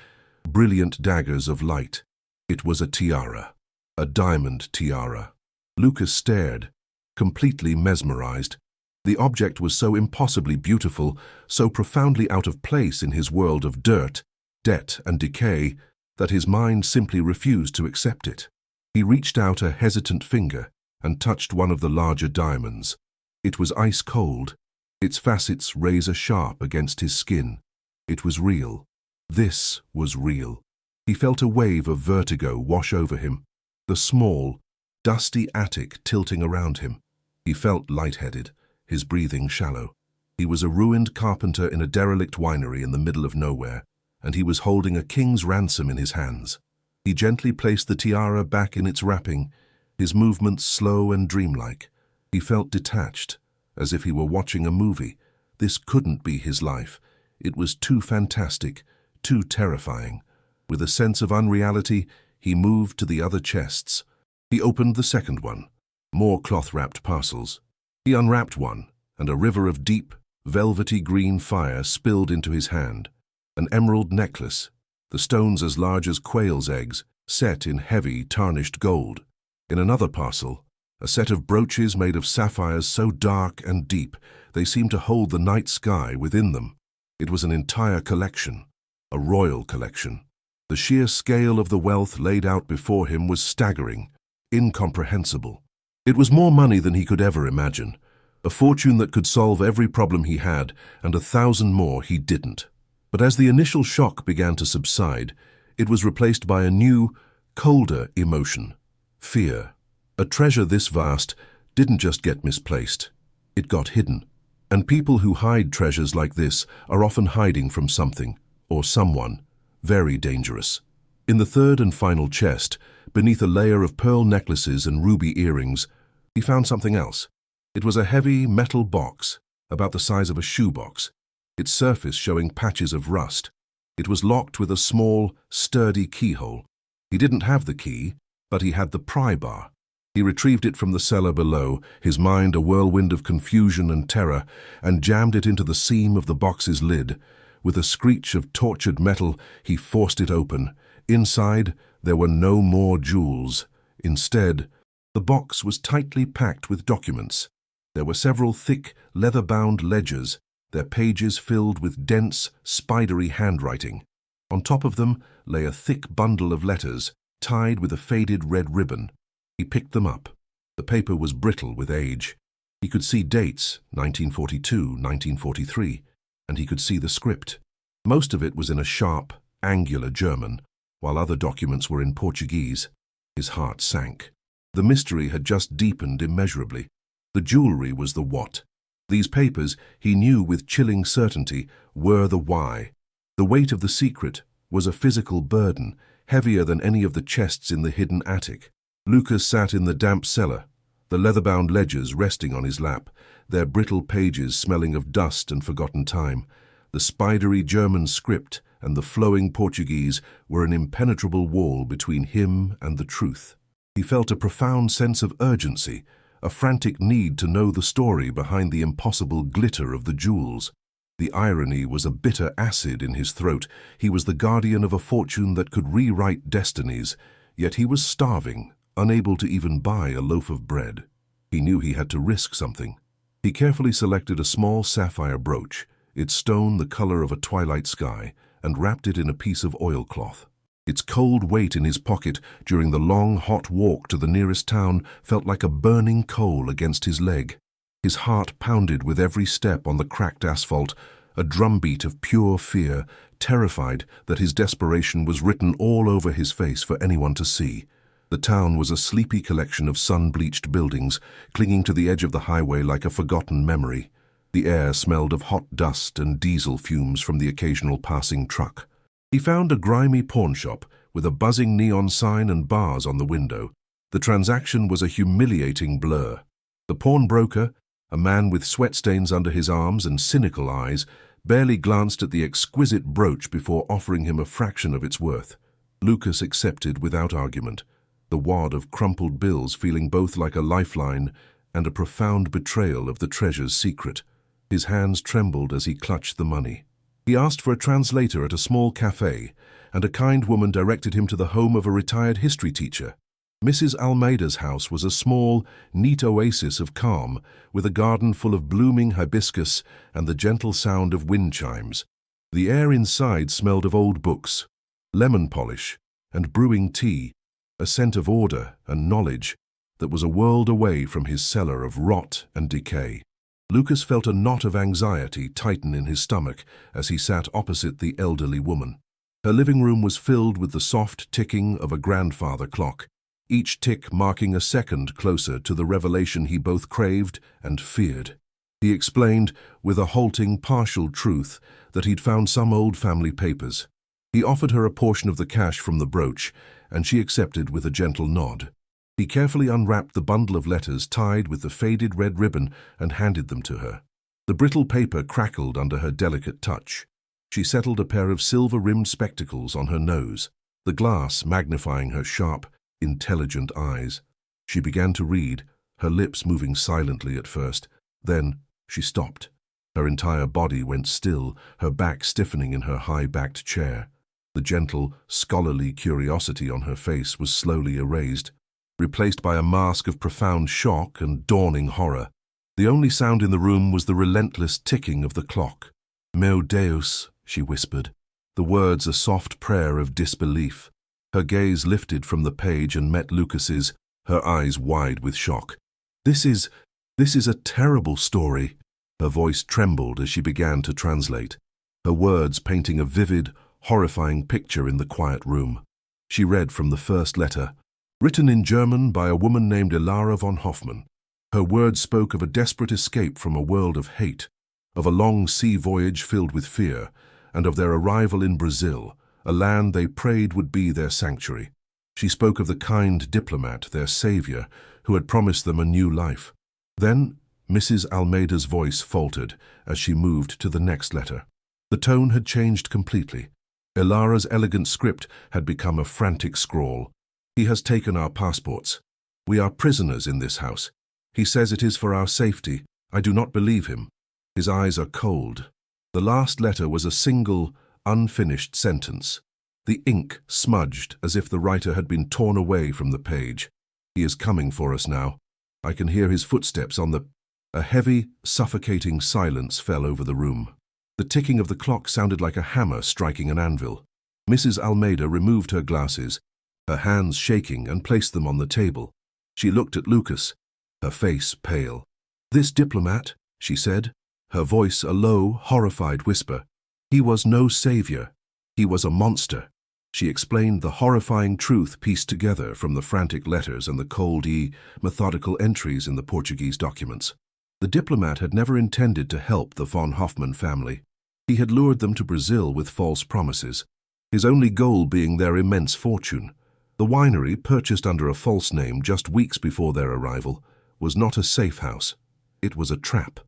brilliant daggers of light. It was a tiara, a diamond tiara. Lucas stared, completely mesmerized. The object was so impossibly beautiful, so profoundly out of place in his world of dirt, debt, and decay, that his mind simply refused to accept it. He reached out a hesitant finger and touched one of the larger diamonds. It was ice cold, its facets razor-sharp against his skin. It was real. This was real. He felt a wave of vertigo wash over him, the small, dusty attic tilting around him. He felt lightheaded, his breathing shallow. He was a ruined carpenter in a derelict winery in the middle of nowhere, and he was holding a king's ransom in his hands. He gently placed the tiara back in its wrapping, his movements slow and dreamlike. He felt detached, as if he were watching a movie. This couldn't be his life. It was too fantastic, too terrifying. With a sense of unreality, he moved to the other chests. He opened the second one. More cloth-wrapped parcels. He unwrapped one, and a river of deep, velvety green fire spilled into his hand. An emerald necklace, the stones as large as quail's eggs, set in heavy, tarnished gold. In another parcel, a set of brooches made of sapphires so dark and deep they seemed to hold the night sky within them. It was an entire collection, a royal collection. The sheer scale of the wealth laid out before him was staggering, incomprehensible. It was more money than he could ever imagine, a fortune that could solve every problem he had, and 1,000 more he didn't. But as the initial shock began to subside, it was replaced by a new, colder emotion. Fear. A treasure this vast didn't just get misplaced, it got hidden. And people who hide treasures like this are often hiding from something, or someone, very dangerous. In the third and final chest, beneath a layer of pearl necklaces and ruby earrings, he found something else. It was a heavy metal box, about the size of a shoebox, its surface showing patches of rust. It was locked with a small, sturdy keyhole. He didn't have the key, but he had the pry bar. He retrieved it from the cellar below, his mind a whirlwind of confusion and terror, and jammed it into the seam of the box's lid. With a screech of tortured metal, he forced it open. Inside, there were no more jewels. Instead, the box was tightly packed with documents. There were several thick, leather-bound ledgers, their pages filled with dense, spidery handwriting. On top of them lay a thick bundle of letters, tied with a faded red ribbon. He picked them up. The paper was brittle with age. He could see dates, 1942, 1943, and he could see the script. Most of it was in a sharp, angular German, while other documents were in Portuguese. His heart sank. The mystery had just deepened immeasurably. The jewelry was the what. These papers, he knew with chilling certainty, were the why. The weight of the secret was a physical burden, heavier than any of the chests in the hidden attic. Lucas sat in the damp cellar, the leather-bound ledgers resting on his lap, their brittle pages smelling of dust and forgotten time. The spidery German script and the flowing Portuguese were an impenetrable wall between him and the truth. He felt a profound sense of urgency, a frantic need to know the story behind the impossible glitter of the jewels. The irony was a bitter acid in his throat. He was the guardian of a fortune that could rewrite destinies, yet he was starving, unable to even buy a loaf of bread. He knew he had to risk something. He carefully selected a small sapphire brooch, its stone the color of a twilight sky, and wrapped it in a piece of oilcloth. Its cold weight in his pocket during the long, hot walk to the nearest town felt like a burning coal against his leg. His heart pounded with every step on the cracked asphalt, a drumbeat of pure fear, terrified that his desperation was written all over his face for anyone to see. The town was a sleepy collection of sun-bleached buildings, clinging to the edge of the highway like a forgotten memory. The air smelled of hot dust and diesel fumes from the occasional passing truck. He found a grimy pawnshop with a buzzing neon sign and bars on the window. The transaction was a humiliating blur. The pawnbroker, a man with sweat stains under his arms and cynical eyes, barely glanced at the exquisite brooch before offering him a fraction of its worth. Lucas accepted without argument, the wad of crumpled bills feeling both like a lifeline and a profound betrayal of the treasure's secret. His hands trembled as he clutched the money. He asked for a translator at a small cafe, and a kind woman directed him to the home of a retired history teacher. Mrs. Almeida's house was a small, neat oasis of calm, with a garden full of blooming hibiscus and the gentle sound of wind chimes. The air inside smelled of old books, lemon polish, and brewing tea, a scent of order and knowledge that was a world away from his cellar of rot and decay. Lucas felt a knot of anxiety tighten in his stomach as he sat opposite the elderly woman. Her living room was filled with the soft ticking of a grandfather clock, each tick marking a second closer to the revelation he both craved and feared. He explained, with a halting, partial truth, that he'd found some old family papers. He offered her a portion of the cash from the brooch, and she accepted with a gentle nod. He carefully unwrapped the bundle of letters tied with the faded red ribbon and handed them to her. The brittle paper crackled under her delicate touch. She settled a pair of silver-rimmed spectacles on her nose, the glass magnifying her sharp, intelligent eyes. She began to read, her lips moving silently at first. Then she stopped. Her entire body went still, her back stiffening in her high-backed chair. The gentle, scholarly curiosity on her face was slowly erased, replaced by a mask of profound shock and dawning horror. The only sound in the room was the relentless ticking of the clock. "Meu Deus," she whispered, the words a soft prayer of disbelief. Her gaze lifted from the page and met Lucas's, her eyes wide with shock. This is a terrible story." Her voice trembled as she began to translate, her words painting a vivid, horrifying picture in the quiet room. She read from the first letter. Written in German by a woman named Elara von Hoffmann. Her words spoke of a desperate escape from a world of hate, of a long sea voyage filled with fear, and of their arrival in Brazil, a land they prayed would be their sanctuary. She spoke of the kind diplomat, their savior, who had promised them a new life. Then, Mrs. Almeida's voice faltered as she moved to the next letter. The tone had changed completely. Elara's elegant script had become a frantic scrawl. He has taken our passports. We are prisoners in this house. He says it is for our safety. I do not believe him. His eyes are cold. The last letter was a single, unfinished sentence. The ink smudged as if the writer had been torn away from the page. He is coming for us now. I can hear his footsteps on the... A heavy, suffocating silence fell over the room. The ticking of the clock sounded like a hammer striking an anvil. Mrs. Almeida removed her glasses, her hands shaking, and placed them on the table. She looked at Lucas, her face pale. "This diplomat," she said, her voice a low, horrified whisper. "He was no savior. He was a monster." She explained the horrifying truth pieced together from the frantic letters and the cold, methodical entries in the Portuguese documents. The diplomat had never intended to help the von Hoffmann family. He had lured them to Brazil with false promises, his only goal being their immense fortune. The winery, purchased under a false name just weeks before their arrival, was not a safe house. It was a trap.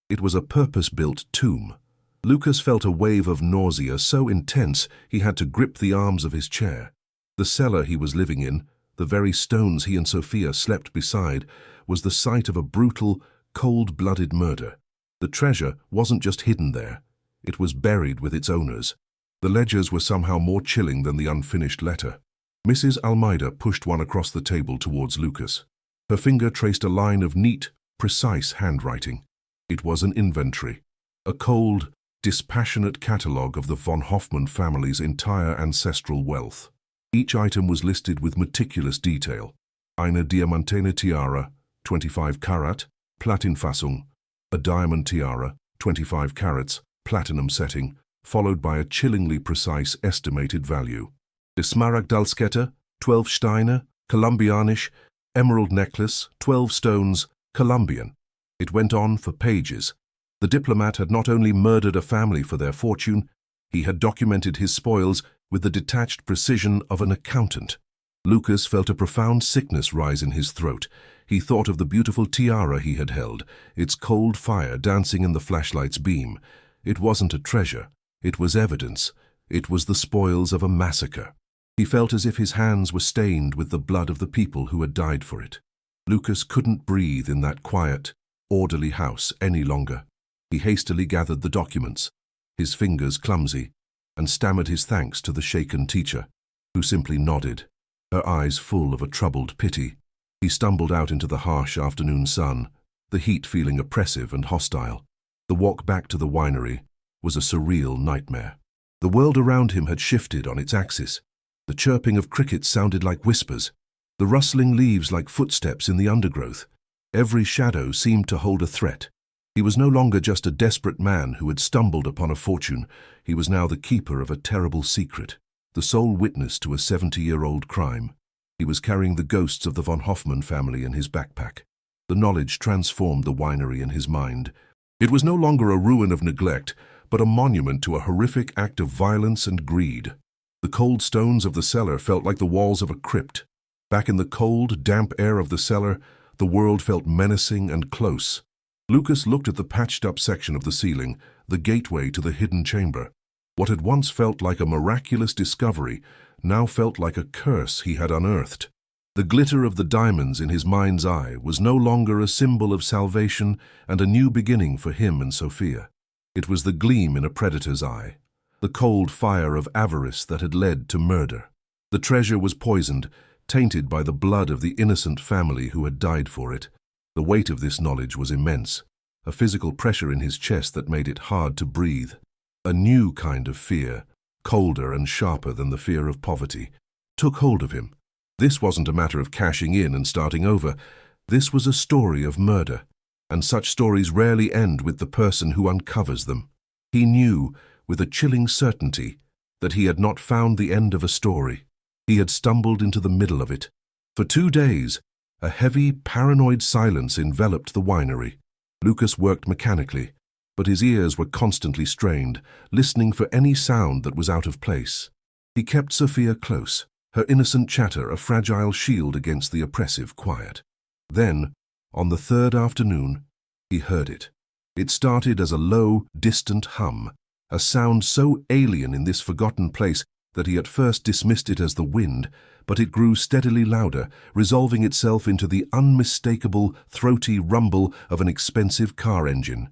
It was a purpose-built tomb. Lucas felt a wave of nausea so intense he had to grip the arms of his chair. The cellar he was living in, the very stones he and Sophia slept beside, was the site of a brutal, cold-blooded murder. The treasure wasn't just hidden there. It was buried with its owners. The ledgers were somehow more chilling than the unfinished letter. Mrs. Almeida pushed one across the table towards Lucas. Her finger traced a line of neat, precise handwriting. It was an inventory, a cold, dispassionate catalogue of the von Hoffmann family's entire ancestral wealth. Each item was listed with meticulous detail. Eine Diamantene Tiara, 25 Karat, Platinfassung, a diamond tiara, 25 carats, platinum setting, followed by a chillingly precise estimated value. De Smaragdalskette, 12 Steine, Colombianisch, emerald necklace, 12 stones, Colombian. It went on for pages. The diplomat had not only murdered a family for their fortune, he had documented his spoils with the detached precision of an accountant. Lucas felt a profound sickness rise in his throat. He thought of the beautiful tiara he had held, its cold fire dancing in the flashlight's beam. It wasn't a treasure. It was evidence. It was the spoils of a massacre. He felt as if his hands were stained with the blood of the people who had died for it. Lucas couldn't breathe in that quiet, orderly house any longer. He hastily gathered the documents, his fingers clumsy, and stammered his thanks to the shaken teacher, who simply nodded, her eyes full of a troubled pity. He stumbled out into the harsh afternoon sun, the heat feeling oppressive and hostile. The walk back to the winery was a surreal nightmare. The world around him had shifted on its axis. The chirping of crickets sounded like whispers, the rustling leaves like footsteps in the undergrowth. Every shadow seemed to hold a threat. He was no longer just a desperate man who had stumbled upon a fortune. He was now the keeper of a terrible secret, the sole witness to a 70-year-old crime. He was carrying the ghosts of the von Hoffmann family in his backpack. The knowledge transformed the winery in his mind. It was no longer a ruin of neglect, but a monument to a horrific act of violence and greed. The cold stones of the cellar felt like the walls of a crypt. Back in the cold, damp air of the cellar, the world felt menacing and close. Lucas looked at the patched-up section of the ceiling, the gateway to the hidden chamber. What had once felt like a miraculous discovery now felt like a curse he had unearthed. The glitter of the diamonds in his mind's eye was no longer a symbol of salvation and a new beginning for him and Sophia. It was the gleam in a predator's eye, the cold fire of avarice that had led to murder. The treasure was poisoned, tainted by the blood of the innocent family who had died for it. The weight of this knowledge was immense, a physical pressure in his chest that made it hard to breathe. A new kind of fear, colder and sharper than the fear of poverty, took hold of him. This wasn't a matter of cashing in and starting over. This was a story of murder, and such stories rarely end with the person who uncovers them. He knew, with a chilling certainty, that he had not found the end of a story. He had stumbled into the middle of it, For 2 days, a heavy, paranoid silence enveloped the winery. Lucas worked mechanically, but his ears were constantly strained, listening for any sound that was out of place. He kept Sophia close, her innocent chatter a fragile shield against the oppressive quiet. Then, on the third afternoon, he heard it. It started as a low, distant hum, a sound so alien in this forgotten place that he at first dismissed it as the wind, but it grew steadily louder, resolving itself into the unmistakable, throaty rumble of an expensive car engine.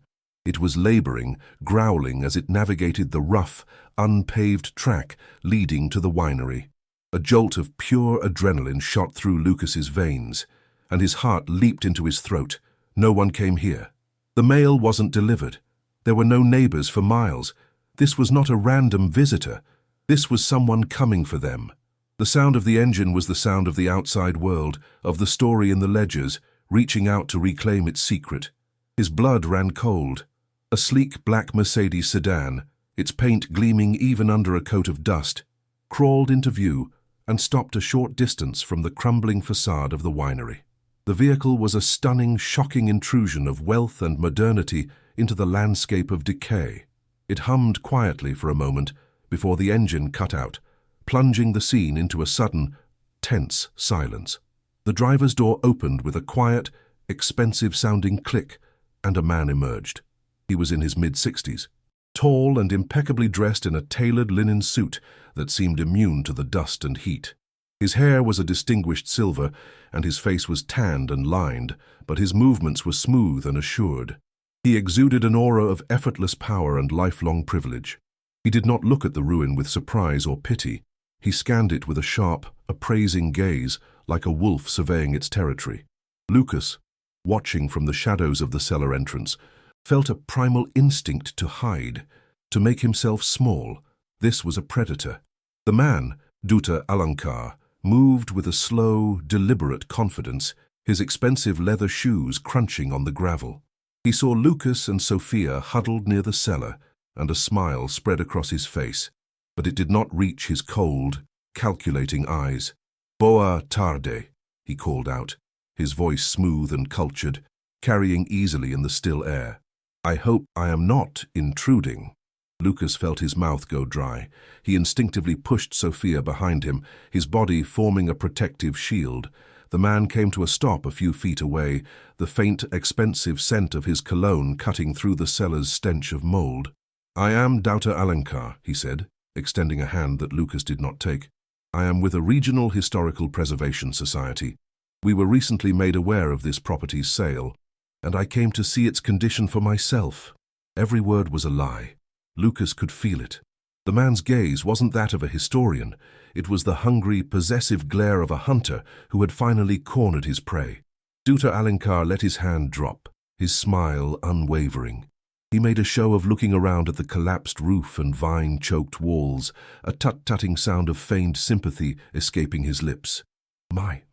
It was laboring, growling as it navigated the rough, unpaved track leading to the winery. A jolt of pure adrenaline shot through Lucas's veins, and his heart leaped into his throat. No one came here. The mail wasn't delivered. There were no neighbors for miles. This was not a random visitor. This was someone coming for them. The sound of the engine was the sound of the outside world, of the story in the ledgers, reaching out to reclaim its secret. His blood ran cold. A sleek black Mercedes sedan, its paint gleaming even under a coat of dust, crawled into view and stopped a short distance from the crumbling facade of the winery. The vehicle was a stunning, shocking intrusion of wealth and modernity into the landscape of decay. It hummed quietly for a moment before the engine cut out, plunging the scene into a sudden, tense silence. The driver's door opened with a quiet, expensive-sounding click, and a man emerged. He was in his mid-60s, tall and impeccably dressed in a tailored linen suit that seemed immune to the dust and heat. His hair was a distinguished silver, and his face was tanned and lined, but his movements were smooth and assured. He exuded an aura of effortless power and lifelong privilege. He did not look at the ruin with surprise or pity. He scanned it with a sharp, appraising gaze, like a wolf surveying its territory. Lucas, watching from the shadows of the cellar entrance, felt a primal instinct to hide, to make himself small. This was a predator. The man, Dr. Alankar, moved with a slow, deliberate confidence, his expensive leather shoes crunching on the gravel. He saw Lucas and Sophia huddled near the cellar, and a smile spread across his face, but it did not reach his cold, calculating eyes. "Boa tarde," he called out, his voice smooth and cultured, carrying easily in the still air. "I hope I am not intruding." Lucas felt his mouth go dry. He instinctively pushed Sophia behind him, his body forming a protective shield. The man came to a stop a few feet away, the faint, expensive scent of his cologne cutting through the cellar's stench of mold. "I am Dr. Alankar," he said, extending a hand that Lucas did not take. "I am with a regional historical preservation society. We were recently made aware of this property's sale, and I came to see its condition for myself." Every word was a lie. Lucas could feel it. The man's gaze wasn't that of a historian. It was the hungry, possessive glare of a hunter who had finally cornered his prey. Dr. Alankar let his hand drop, his smile unwavering. He made a show of looking around at the collapsed roof and vine-choked walls, a tut-tutting sound of feigned sympathy escaping his lips. My,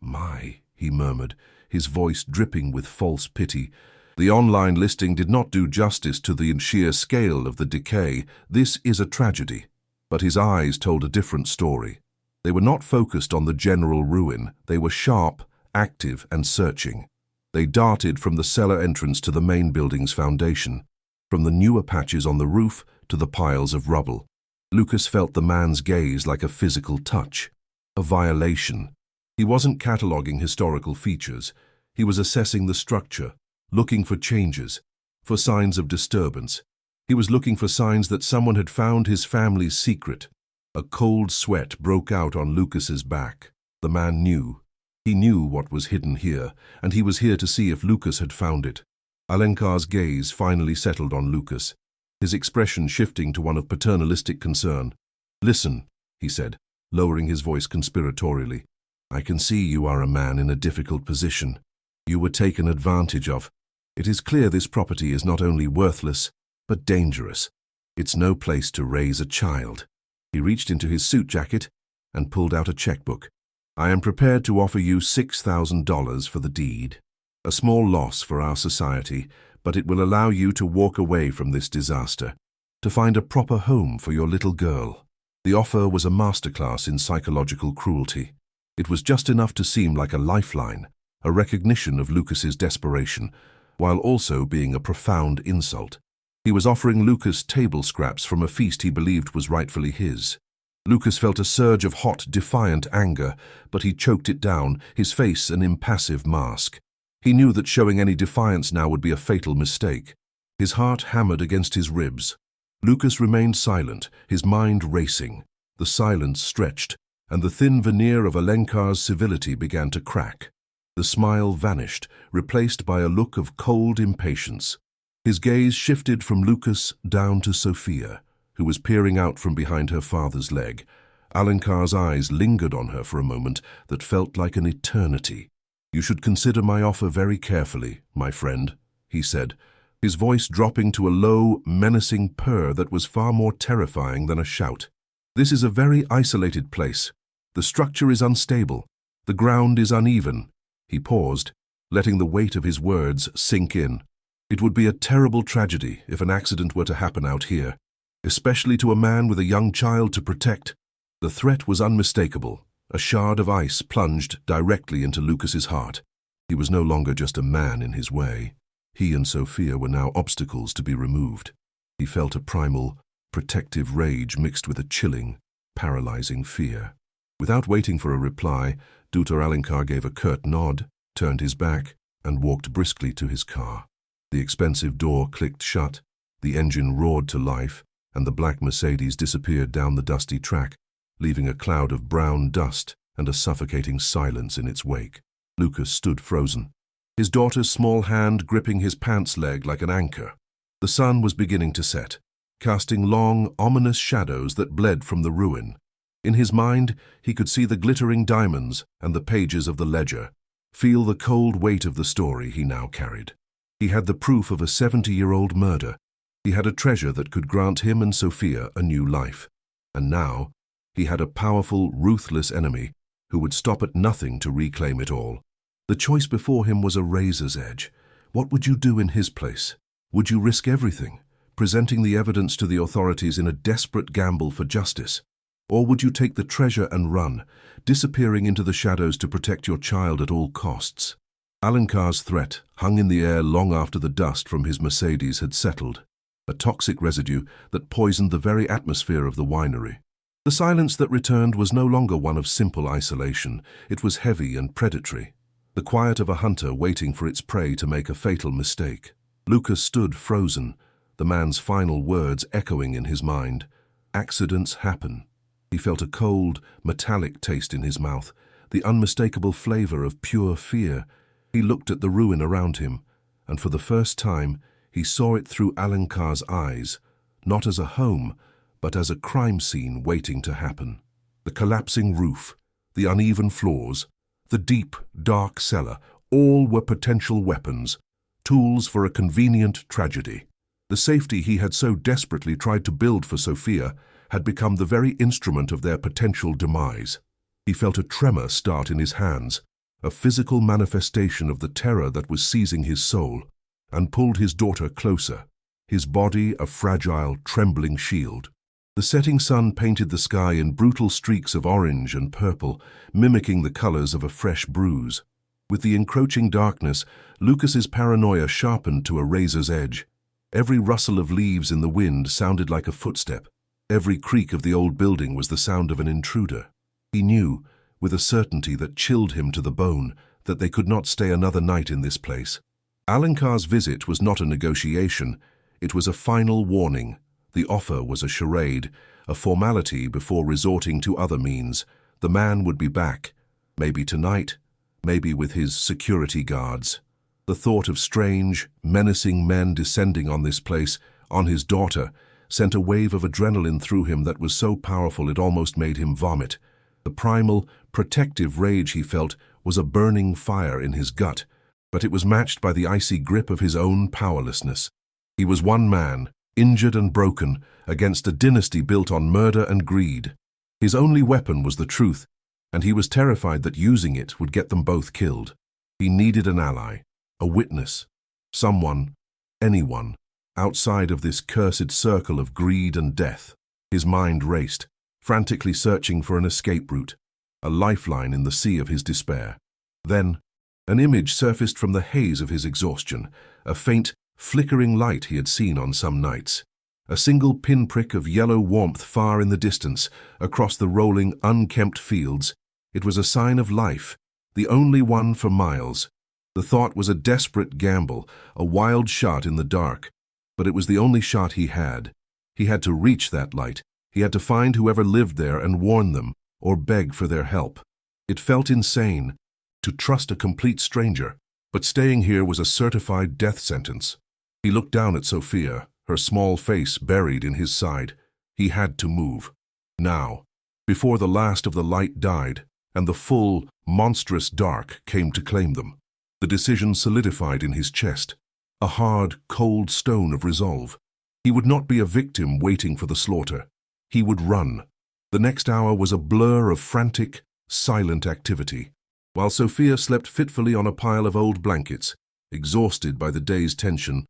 he murmured, his voice dripping with false pity. The online listing did not do justice to the sheer scale of the decay. This is a tragedy. But his eyes told a different story. They were not focused on the general ruin. They were sharp, active, and searching. They darted from the cellar entrance to the main building's foundation, from the newer patches on the roof to the piles of rubble. Lucas felt the man's gaze like a physical touch, a violation. He wasn't cataloguing historical features. He was assessing the structure, looking for changes, for signs of disturbance. He was looking for signs that someone had found his family's secret. A cold sweat broke out on Lucas's back. The man knew. He knew what was hidden here, and he was here to see if Lucas had found it. Alenkar's gaze finally settled on Lucas, his expression shifting to one of paternalistic concern. "Listen," he said, lowering his voice conspiratorially. "I can see you are a man in a difficult position. You were taken advantage of. It is clear this property is not only worthless, but dangerous. It's no place to raise a child." He reached into his suit jacket and pulled out a checkbook. "I am prepared to offer you $6,000 for the deed. A small loss for our society, but it will allow you to walk away from this disaster, to find a proper home for your little girl." The offer was a masterclass in psychological cruelty. It was just enough to seem like a lifeline, a recognition of Lucas's desperation, while also being a profound insult. He was offering Lucas table scraps from a feast he believed was rightfully his. Lucas felt a surge of hot, defiant anger, but he choked it down, his face an impassive mask. He knew that showing any defiance now would be a fatal mistake. His heart hammered against his ribs. Lucas remained silent, his mind racing. The silence stretched, and the thin veneer of Alenkar's civility began to crack. The smile vanished, replaced by a look of cold impatience. His gaze shifted from Lucas down to Sophia, who was peering out from behind her father's leg. Alenkar's eyes lingered on her for a moment that felt like an eternity. "You should consider my offer very carefully, my friend," he said, his voice dropping to a low, menacing purr that was far more terrifying than a shout. "This is a very isolated place. The structure is unstable. The ground is uneven." He paused, letting the weight of his words sink in. "It would be a terrible tragedy if an accident were to happen out here, especially to a man with a young child to protect." The threat was unmistakable. A shard of ice plunged directly into Lucas's heart. He was no longer just a man in his way. He and Sophia were now obstacles to be removed. He felt a primal, protective rage mixed with a chilling, paralyzing fear. Without waiting for a reply, Dr. Alencar gave a curt nod, turned his back, and walked briskly to his car. The expensive door clicked shut, the engine roared to life, and the black Mercedes disappeared down the dusty track, leaving a cloud of brown dust and a suffocating silence in its wake. Lucas stood frozen, his daughter's small hand gripping his pants leg like an anchor. The sun was beginning to set, casting long, ominous shadows that bled from the ruin. In his mind, he could see the glittering diamonds and the pages of the ledger, feel the cold weight of the story he now carried. He had the proof of a 70-year-old murder. He had a treasure that could grant him and Sophia a new life. And now, he had a powerful, ruthless enemy who would stop at nothing to reclaim it all. The choice before him was a razor's edge. What would you do in his place? Would you risk everything, presenting the evidence to the authorities in a desperate gamble for justice? Or would you take the treasure and run, disappearing into the shadows to protect your child at all costs? Alencar's threat hung in the air long after the dust from his Mercedes had settled, a toxic residue that poisoned the very atmosphere of the winery. The silence that returned was no longer one of simple isolation. It was heavy and predatory, the quiet of a hunter waiting for its prey to make a fatal mistake. Lucas stood frozen, the man's final words echoing in his mind. Accidents happen. He felt a cold, metallic taste in his mouth, the unmistakable flavor of pure fear. He looked at the ruin around him, and for the first time, he saw it through Alencar's eyes, not as a home, but as a crime scene waiting to happen. The collapsing roof, the uneven floors, the deep, dark cellar, all were potential weapons, tools for a convenient tragedy. The safety he had so desperately tried to build for Sophia had become the very instrument of their potential demise. He felt a tremor start in his hands, a physical manifestation of the terror that was seizing his soul, and pulled his daughter closer, his body a fragile, trembling shield. The setting sun painted the sky in brutal streaks of orange and purple, mimicking the colors of a fresh bruise. With the encroaching darkness, Lucas's paranoia sharpened to a razor's edge. Every rustle of leaves in the wind sounded like a footstep. Every creak of the old building was the sound of an intruder. He knew, with a certainty that chilled him to the bone, that they could not stay another night in this place. Alencar's visit was not a negotiation. It was a final warning. The offer was a charade, a formality before resorting to other means. The man would be back, maybe tonight, maybe with his security guards. The thought of strange, menacing men descending on this place, on his daughter, sent a wave of adrenaline through him that was so powerful it almost made him vomit. The primal, protective rage he felt was a burning fire in his gut, but it was matched by the icy grip of his own powerlessness. He was one man, injured and broken, against a dynasty built on murder and greed. His only weapon was the truth, and he was terrified that using it would get them both killed. He needed an ally, a witness, someone, anyone, outside of this cursed circle of greed and death. His mind raced, frantically searching for an escape route. a lifeline in the sea of his despair. Then, an image surfaced from the haze of his exhaustion, a faint, flickering light he had seen on some nights. A single pinprick of yellow warmth far in the distance, across the rolling, unkempt fields. It was a sign of life, the only one for miles. The thought was a desperate gamble, a wild shot in the dark. But it was the only shot he had. He had to reach that light. He had to find whoever lived there and warn them, or beg for their help. It felt insane to trust a complete stranger, but staying here was a certified death sentence. He looked down at Sophia, her small face buried in his side. He had to move. Now, before the last of the light died, and the full, monstrous dark came to claim them. The decision solidified in his chest, a hard, cold stone of resolve. He would not be a victim waiting for the slaughter. He would run. The next hour was a blur of frantic, silent activity. While Sophia slept fitfully on a pile of old blankets, exhausted by the day's tension,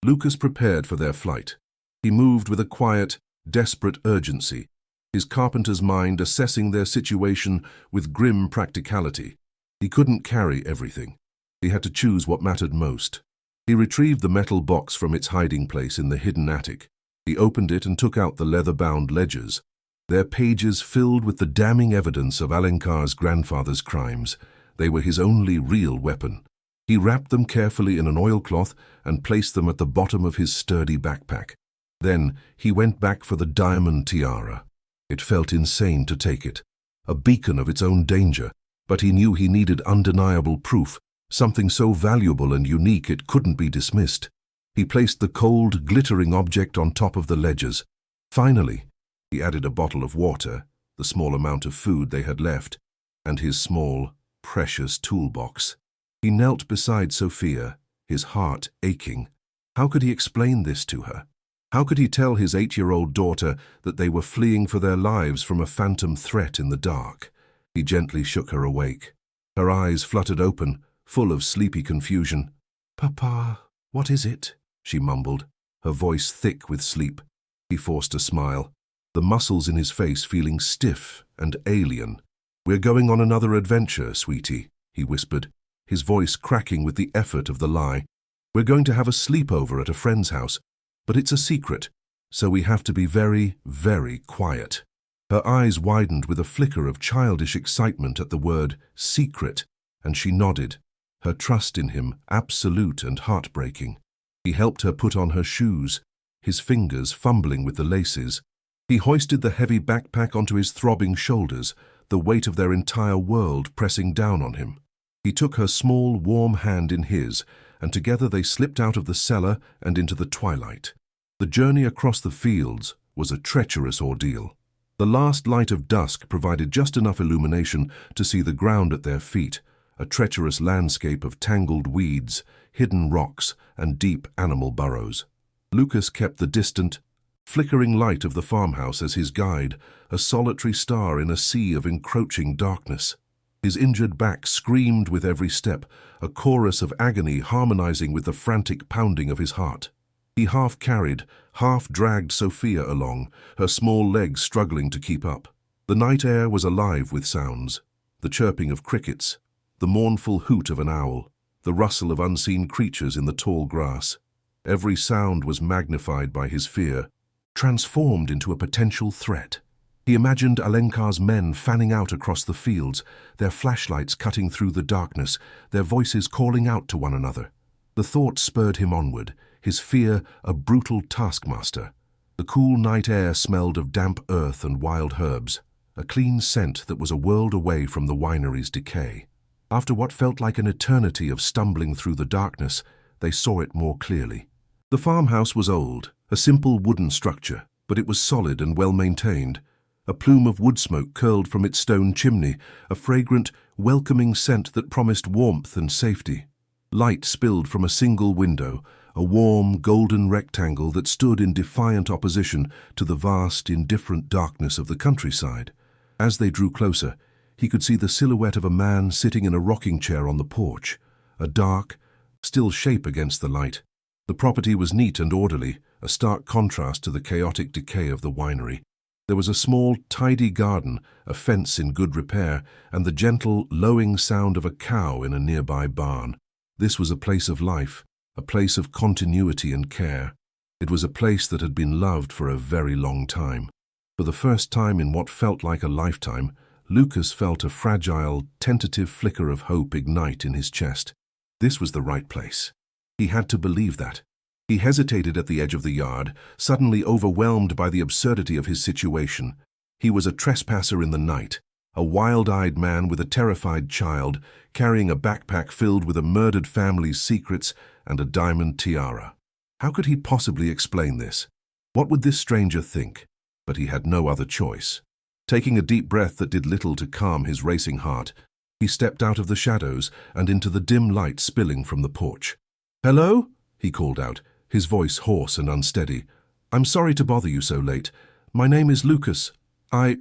Lucas prepared for their flight. He moved with a quiet, desperate urgency, his carpenter's mind assessing their situation with grim practicality. He couldn't carry everything. He had to choose what mattered most. He retrieved the metal box from its hiding place in the hidden attic. He opened it and took out the leather-bound ledgers, their pages filled with the damning evidence of Alenkar's grandfather's crimes. They were his only real weapon. He wrapped them carefully in an oilcloth and placed them at the bottom of his sturdy backpack. Then he went back for the diamond tiara. It felt insane to take it, a beacon of its own danger, but he knew he needed undeniable proof, something so valuable and unique it couldn't be dismissed. He placed the cold, glittering object on top of the ledgers. Finally, he added a bottle of water, the small amount of food they had left, and his small, precious toolbox. He knelt beside Sophia, his heart aching. How could he explain this to her? How could he tell his 8-year-old daughter that they were fleeing for their lives from a phantom threat in the dark? He gently shook her awake. Her eyes fluttered open, full of sleepy confusion. "Papa, what is it?" she mumbled, her voice thick with sleep. He forced a smile, the muscles in his face feeling stiff and alien. "We're going on another adventure, sweetie," he whispered, his voice cracking with the effort of the lie. "We're going to have a sleepover at a friend's house, but it's a secret, so we have to be very, very quiet." Her eyes widened with a flicker of childish excitement at the word secret, and she nodded, her trust in him absolute and heartbreaking. He helped her put on her shoes, his fingers fumbling with the laces. He hoisted the heavy backpack onto his throbbing shoulders, the weight of their entire world pressing down on him. He took her small, warm hand in his, and together they slipped out of the cellar and into the twilight. The journey across the fields was a treacherous ordeal. The last light of dusk provided just enough illumination to see the ground at their feet, a treacherous landscape of tangled weeds, hidden rocks, and deep animal burrows. Lucas kept the distant, flickering light of the farmhouse as his guide, a solitary star in a sea of encroaching darkness. His injured back screamed with every step, a chorus of agony harmonizing with the frantic pounding of his heart. He half-carried, half-dragged Sophia along, her small legs struggling to keep up. The night air was alive with sounds, the chirping of crickets, the mournful hoot of an owl, the rustle of unseen creatures in the tall grass. Every sound was magnified by his fear, transformed into a potential threat. He imagined Alenkar's men fanning out across the fields, their flashlights cutting through the darkness, their voices calling out to one another. The thought spurred him onward, his fear a brutal taskmaster. The cool night air smelled of damp earth and wild herbs, a clean scent that was a world away from the winery's decay. After what felt like an eternity of stumbling through the darkness, they saw it more clearly. The farmhouse was old, a simple wooden structure, but it was solid and well-maintained. A plume of wood smoke curled from its stone chimney, a fragrant, welcoming scent that promised warmth and safety. Light spilled from a single window, a warm, golden rectangle that stood in defiant opposition to the vast, indifferent darkness of the countryside. As they drew closer, he could see the silhouette of a man sitting in a rocking chair on the porch, a dark, still shape against the light. The property was neat and orderly, a stark contrast to the chaotic decay of the winery. There was a small, tidy garden, a fence in good repair, and the gentle, lowing sound of a cow in a nearby barn. This was a place of life, a place of continuity and care. It was a place that had been loved for a very long time. For the first time in what felt like a lifetime, Lucas felt a fragile, tentative flicker of hope ignite in his chest. This was the right place. He had to believe that. He hesitated at the edge of the yard, suddenly overwhelmed by the absurdity of his situation. He was a trespasser in the night, a wild-eyed man with a terrified child, carrying a backpack filled with a murdered family's secrets and a diamond tiara. How could he possibly explain this? What would this stranger think? But he had no other choice. Taking a deep breath that did little to calm his racing heart, he stepped out of the shadows and into the dim light spilling from the porch. "Hello?" he called out, his voice hoarse and unsteady. "I'm sorry to bother you so late. My name is Lucas. I'm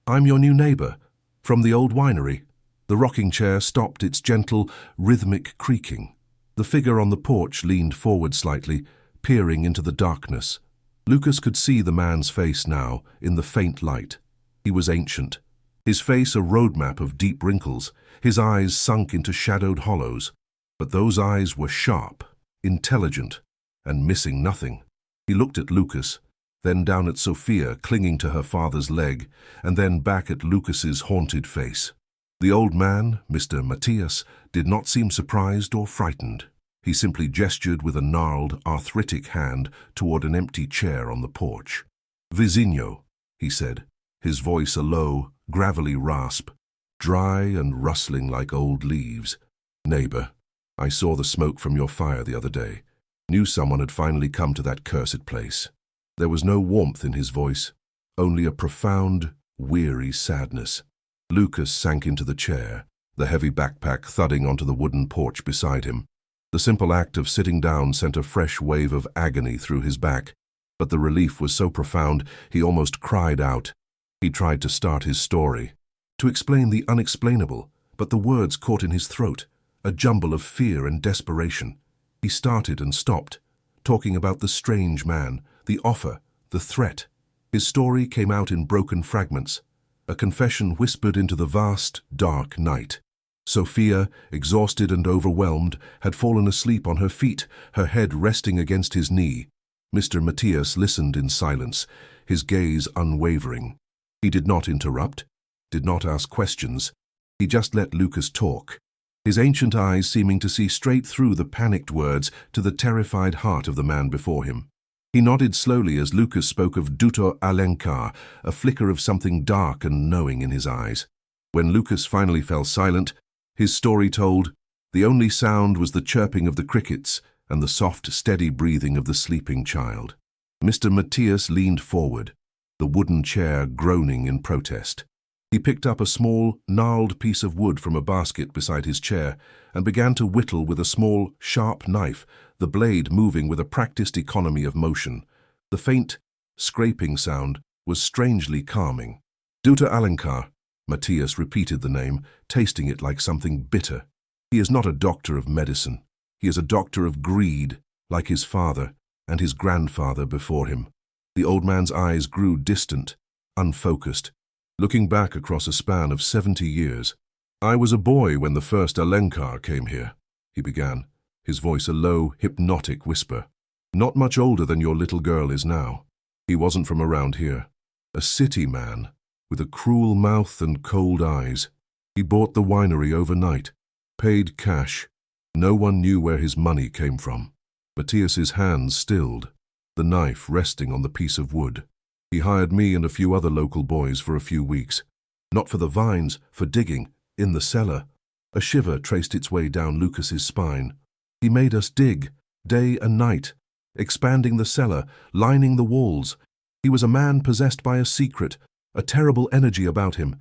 your new neighbor, from the old winery." The rocking chair stopped its gentle, rhythmic creaking. The figure on the porch leaned forward slightly, peering into the darkness. Lucas could see the man's face now, in the faint light. He was ancient, his face a roadmap of deep wrinkles, his eyes sunk into shadowed hollows. But those eyes were sharp, intelligent, and missing nothing. He looked at Lucas, then down at Sophia clinging to her father's leg, and then back at Lucas's haunted face. The old man, Mr. Matthias, did not seem surprised or frightened. He simply gestured with a gnarled, arthritic hand toward an empty chair on the porch. "Vizinho," he said, his voice a low, gravelly rasp, dry and rustling like old leaves. "Neighbor, I saw the smoke from your fire the other day. Knew someone had finally come to that cursed place." There was no warmth in his voice, only a profound, weary sadness. Lucas sank into the chair, the heavy backpack thudding onto the wooden porch beside him. The simple act of sitting down sent a fresh wave of agony through his back, but the relief was so profound he almost cried out. He tried to start his story, to explain the unexplainable, but the words caught in his throat, a jumble of fear and desperation. He started and stopped, talking about the strange man, the offer, the threat. His story came out in broken fragments, a confession whispered into the vast, dark night. Sophia, exhausted and overwhelmed, had fallen asleep on her feet, her head resting against his knee. Mr. Matthias listened in silence, his gaze unwavering. He did not interrupt, did not ask questions. He just let Lucas talk, his ancient eyes seeming to see straight through the panicked words to the terrified heart of the man before him. He nodded slowly as Lucas spoke of Dr. Alencar, a flicker of something dark and knowing in his eyes. When Lucas finally fell silent, his story told, the only sound was the chirping of the crickets and the soft, steady breathing of the sleeping child. Mr. Matthias leaned forward, the wooden chair groaning in protest. He picked up a small, gnarled piece of wood from a basket beside his chair and began to whittle with a small, sharp knife, the blade moving with a practiced economy of motion. The faint, scraping sound was strangely calming. Dr. Alencar, Matthias repeated the name, tasting it like something bitter. He is not a doctor of medicine. He is a doctor of greed, like his father and his grandfather before him. The old man's eyes grew distant, unfocused, looking back across a span of 70 years. "I was a boy when the first Alencar came here," he began, his voice a low, hypnotic whisper. "Not much older than your little girl is now. He wasn't from around here. A city man, with a cruel mouth and cold eyes. He bought the winery overnight, paid cash. No one knew where his money came from." Matthias's hands stilled, the knife resting on the piece of wood. "He hired me and a few other local boys for a few weeks. Not for the vines, for digging, in the cellar." A shiver traced its way down Lucas's spine. "He made us dig, day and night, expanding the cellar, lining the walls. He was a man possessed by a secret, a terrible energy about him.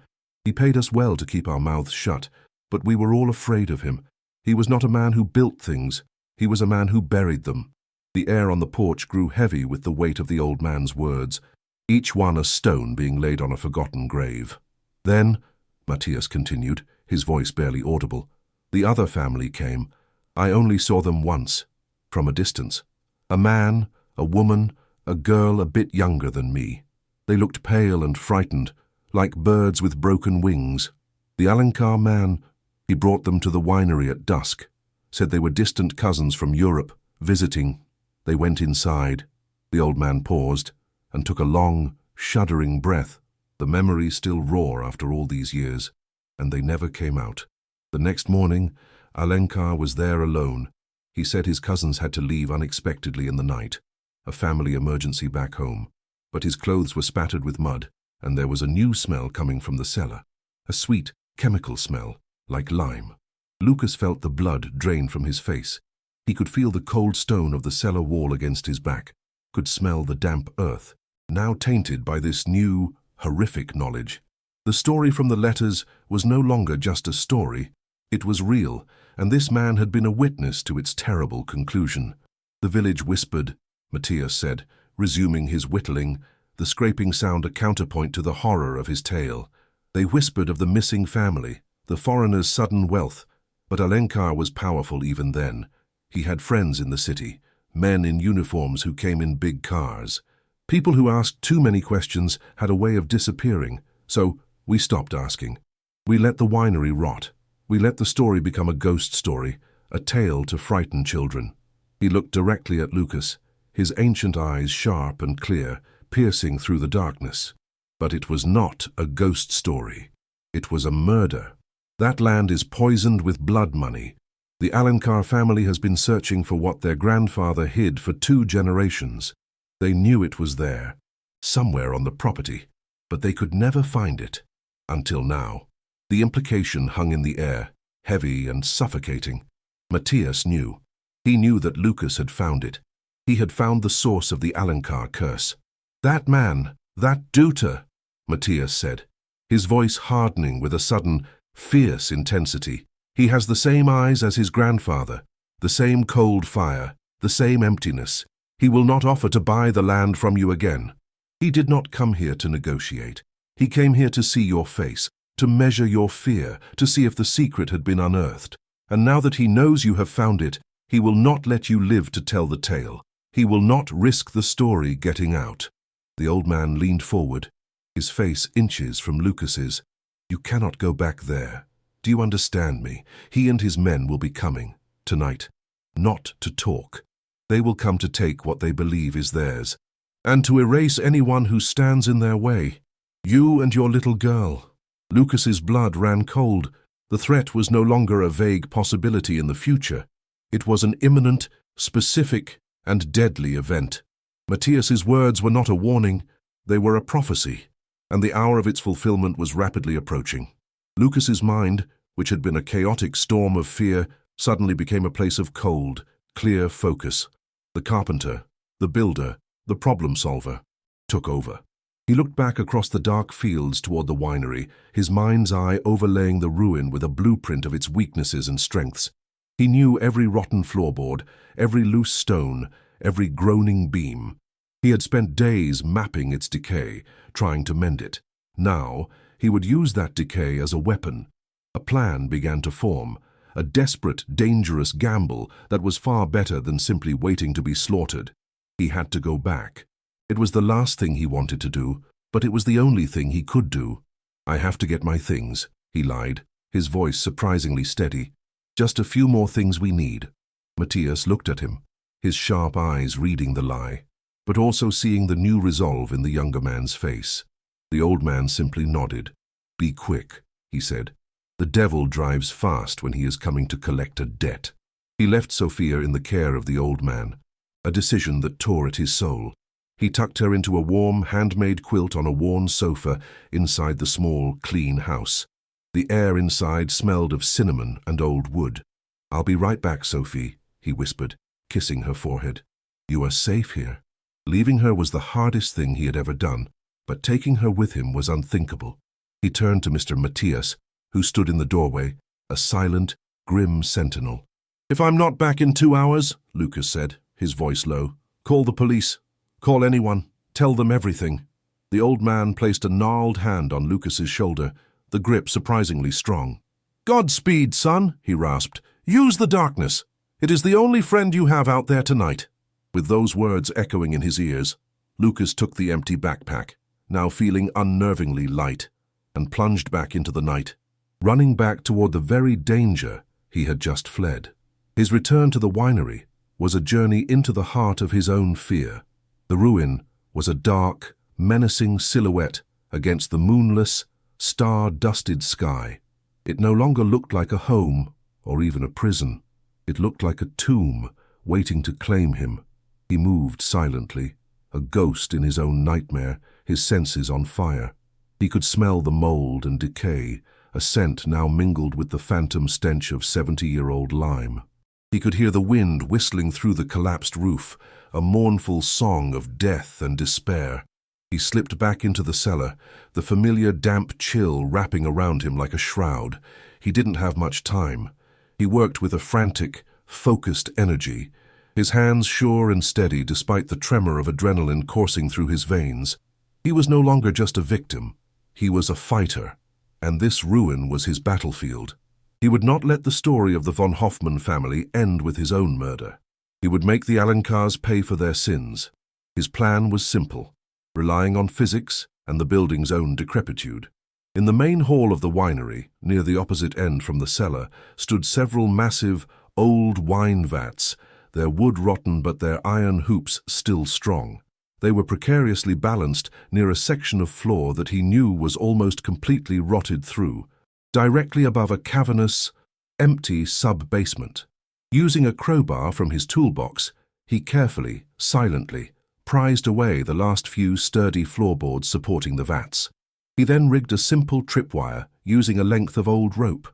He paid us well to keep our mouths shut, but we were all afraid of him. He was not a man who built things, he was a man who buried them." The air on the porch grew heavy with the weight of the old man's words, each one a stone being laid on a forgotten grave. "Then," Matthias continued, his voice barely audible, "the other family came. I only saw them once, from a distance. A man, a woman, a girl a bit younger than me. They looked pale and frightened, like birds with broken wings. The Alencar man, he brought them to the winery at dusk, said they were distant cousins from Europe, visiting. They went inside. The old man paused and took a long, shuddering breath. The memories still roar after all these years, and they never came out. The next morning, Alencar was there alone. He said his cousins had to leave unexpectedly in the night, a family emergency back home. But his clothes were spattered with mud, and there was a new smell coming from the cellar, a sweet, chemical smell, like lime. Lucas felt the blood drain from his face. He could feel the cold stone of the cellar wall against his back, could smell the damp earth, now tainted by this new, horrific knowledge. The story from the letters was no longer just a story. It was real, and this man had been a witness to its terrible conclusion. The village whispered, Matthias said, resuming his whittling, the scraping sound a counterpoint to the horror of his tale. They whispered of the missing family, the foreigner's sudden wealth, but Alencar was powerful even then. He had friends in the city, men in uniforms who came in big cars. People who asked too many questions had a way of disappearing, so we stopped asking. We let the winery rot. We let the story become a ghost story, a tale to frighten children. He looked directly at Lucas, his ancient eyes sharp and clear, piercing through the darkness. But it was not a ghost story. It was a murder. That land is poisoned with blood money. The Alencar family has been searching for what their grandfather hid for 2 generations. They knew it was there, somewhere on the property, but they could never find it. Until now. The implication hung in the air, heavy and suffocating. Matthias knew. He knew that Lucas had found it. He had found the source of the Alencar curse. That man, that Deuter, Matthias said, his voice hardening with a sudden, fierce intensity. He has the same eyes as his grandfather, the same cold fire, the same emptiness. He will not offer to buy the land from you again. He did not come here to negotiate. He came here to see your face, to measure your fear, to see if the secret had been unearthed. And now that he knows you have found it, he will not let you live to tell the tale. He will not risk the story getting out. The old man leaned forward, his face inches from Lucas's. You cannot go back there. Do you understand me? He and his men will be coming, tonight, not to talk. They will come to take what they believe is theirs, and to erase anyone who stands in their way. You and your little girl. Lucas's blood ran cold. The threat was no longer a vague possibility in the future. It was an imminent, specific, and deadly event. Matthias's words were not a warning, they were a prophecy, and the hour of its fulfillment was rapidly approaching. Lucas's mind, which had been a chaotic storm of fear, suddenly became a place of cold, clear focus. The carpenter, the builder, the problem solver, took over. He looked back across the dark fields toward the winery, his mind's eye overlaying the ruin with a blueprint of its weaknesses and strengths. He knew every rotten floorboard, every loose stone, every groaning beam. He had spent days mapping its decay, trying to mend it. Now, he would use that decay as a weapon. A plan began to form, a desperate, dangerous gamble that was far better than simply waiting to be slaughtered. He had to go back. It was the last thing he wanted to do, but it was the only thing he could do. I have to get my things, he lied, his voice surprisingly steady. Just a few more things we need. Matthias looked at him, his sharp eyes reading the lie, but also seeing the new resolve in the younger man's face. The old man simply nodded. Be quick, he said. The devil drives fast when he is coming to collect a debt. He left Sophia in the care of the old man, a decision that tore at his soul. He tucked her into a warm, handmade quilt on a worn sofa inside the small, clean house. The air inside smelled of cinnamon and old wood. I'll be right back, Sophie, he whispered, kissing her forehead. You are safe here. Leaving her was the hardest thing he had ever done, but taking her with him was unthinkable. He turned to Mr. Matthias, who stood in the doorway, a silent, grim sentinel. If I'm not back in 2 hours, Lucas said, his voice low, call the police. Call anyone. Tell them everything. The old man placed a gnarled hand on Lucas's shoulder, the grip surprisingly strong. Godspeed, son, he rasped. Use the darkness. It is the only friend you have out there tonight. With those words echoing in his ears, Lucas took the empty backpack. now feeling unnervingly light, and plunged back into the night, running back toward the very danger he had just fled. His return to the winery was a journey into the heart of his own fear. The ruin was a dark, menacing silhouette against the moonless, star-dusted sky. It no longer looked like a home or even a prison. It looked like a tomb waiting to claim him. He moved silently, a ghost in his own nightmare, his senses on fire. He could smell the mold and decay, a scent now mingled with the phantom stench of 70-year-old lime. He could hear the wind whistling through the collapsed roof, a mournful song of death and despair. He slipped back into the cellar, the familiar damp chill wrapping around him like a shroud. He didn't have much time. He worked with a frantic, focused energy, his hands sure and steady despite the tremor of adrenaline coursing through his veins. He was no longer just a victim. He was a fighter, and this ruin was his battlefield. He would not let the story of the von Hoffmann family end with his own murder. He would make the Alencars pay for their sins. His plan was simple, relying on physics and the building's own decrepitude. In the main hall of the winery, near the opposite end from the cellar, stood several massive, old wine vats, their wood rotten but their iron hoops still strong. They were precariously balanced near a section of floor that he knew was almost completely rotted through, directly above a cavernous, empty sub-basement. Using a crowbar from his toolbox, he carefully, silently, prized away the last few sturdy floorboards supporting the vats. He then rigged a simple tripwire using a length of old rope,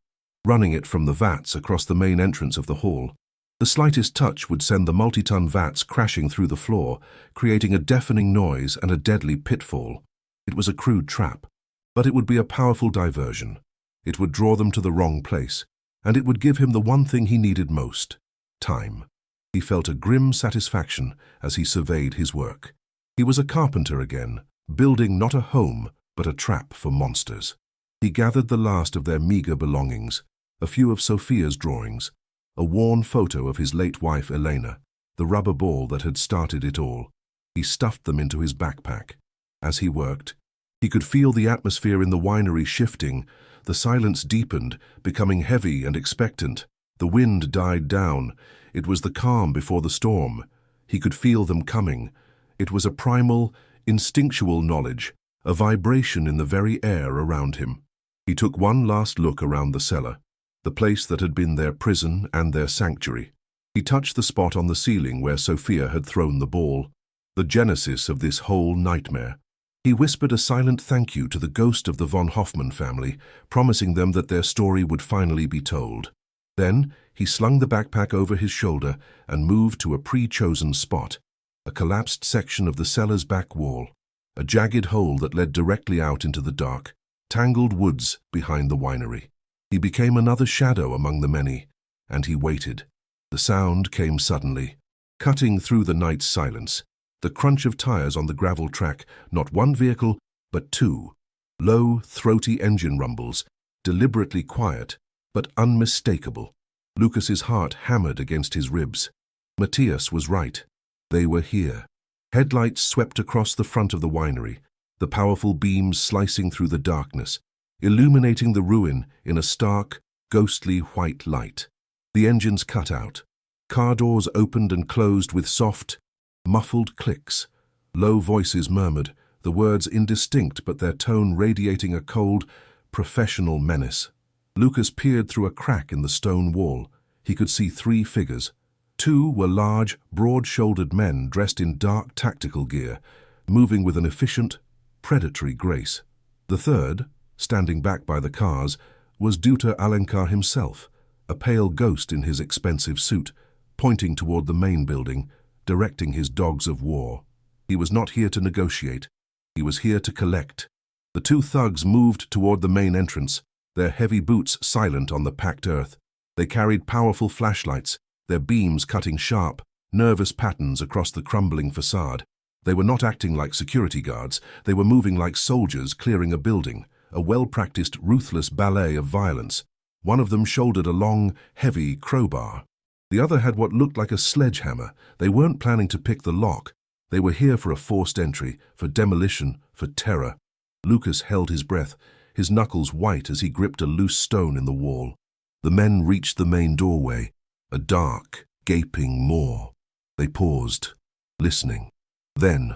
running it from the vats across the main entrance of the hall. The slightest touch would send the multi-ton vats crashing through the floor, creating a deafening noise and a deadly pitfall. It was a crude trap, but it would be a powerful diversion. It would draw them to the wrong place, and it would give him the one thing he needed most: time. He felt a grim satisfaction as he surveyed his work. He was a carpenter again, building not a home, but a trap for monsters. He gathered the last of their meager belongings, a few of Sophia's drawings, a worn photo of his late wife Elena, the rubber ball that had started it all. He stuffed them into his backpack. As he worked, he could feel the atmosphere in the winery shifting. The silence deepened, becoming heavy and expectant. The wind died down. It was the calm before the storm. He could feel them coming. It was a primal, instinctual knowledge, a vibration in the very air around him. He took one last look around the cellar, the place that had been their prison and their sanctuary. He touched the spot on the ceiling where Sophia had thrown the ball, the genesis of this whole nightmare. He whispered a silent thank you to the ghost of the von Hoffmann family, promising them that their story would finally be told. Then he slung the backpack over his shoulder and moved to a pre-chosen spot, a collapsed section of the cellar's back wall, a jagged hole that led directly out into the dark, tangled woods behind the winery. He became another shadow among the many, and he waited. The sound came suddenly, cutting through the night's silence. The crunch of tires on the gravel track, not one vehicle, but two. Low, throaty engine rumbles, deliberately quiet, but unmistakable. Lucas's heart hammered against his ribs. Matthias was right. They were here. Headlights swept across the front of the winery, the powerful beams slicing through the darkness, illuminating the ruin in a stark, ghostly white light. The engines cut out. Car doors opened and closed with soft, muffled clicks. Low voices murmured, the words indistinct but their tone radiating a cold, professional menace. Lucas peered through a crack in the stone wall. He could see three figures. Two were large, broad-shouldered men dressed in dark tactical gear, moving with an efficient, predatory grace. The third, standing back by the cars, was Dieter Alencar himself, a pale ghost in his expensive suit, pointing toward the main building, directing his dogs of war. He was not here to negotiate. He was here to collect. The two thugs moved toward the main entrance, their heavy boots silent on the packed earth. They carried powerful flashlights, their beams cutting sharp, nervous patterns across the crumbling facade. They were not acting like security guards. They were moving like soldiers clearing a building, a well-practiced, ruthless ballet of violence. One of them shouldered a long, heavy crowbar. The other had what looked like a sledgehammer. They weren't planning to pick the lock. They were here for a forced entry, for demolition, for terror. Lucas held his breath, his knuckles white as he gripped a loose stone in the wall. The men reached the main doorway, a dark, gaping maw. They paused, listening. Then,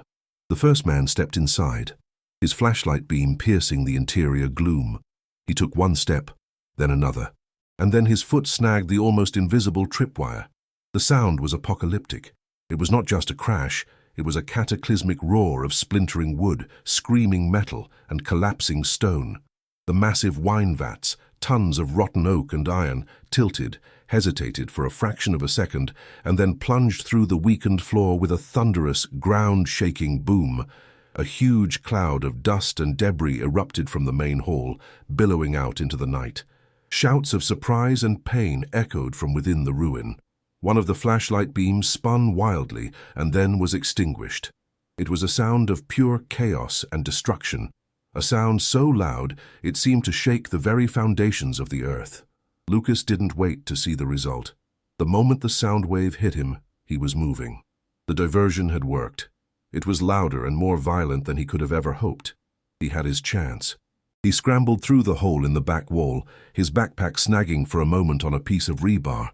the first man stepped inside, his flashlight beam piercing the interior gloom. He took one step, then another, and then his foot snagged the almost invisible tripwire. The sound was apocalyptic. It was not just a crash, it was a cataclysmic roar of splintering wood, screaming metal, and collapsing stone. The massive wine vats, tons of rotten oak and iron, tilted, hesitated for a fraction of a second, and then plunged through the weakened floor with a thunderous, ground-shaking boom. A huge cloud of dust and debris erupted from the main hall, billowing out into the night. Shouts of surprise and pain echoed from within the ruin. One of the flashlight beams spun wildly and then was extinguished. It was a sound of pure chaos and destruction, a sound so loud it seemed to shake the very foundations of the earth. Lucas didn't wait to see the result. The moment the sound wave hit him, he was moving. The diversion had worked. It was louder and more violent than he could have ever hoped. He had his chance. He scrambled through the hole in the back wall, his backpack snagging for a moment on a piece of rebar,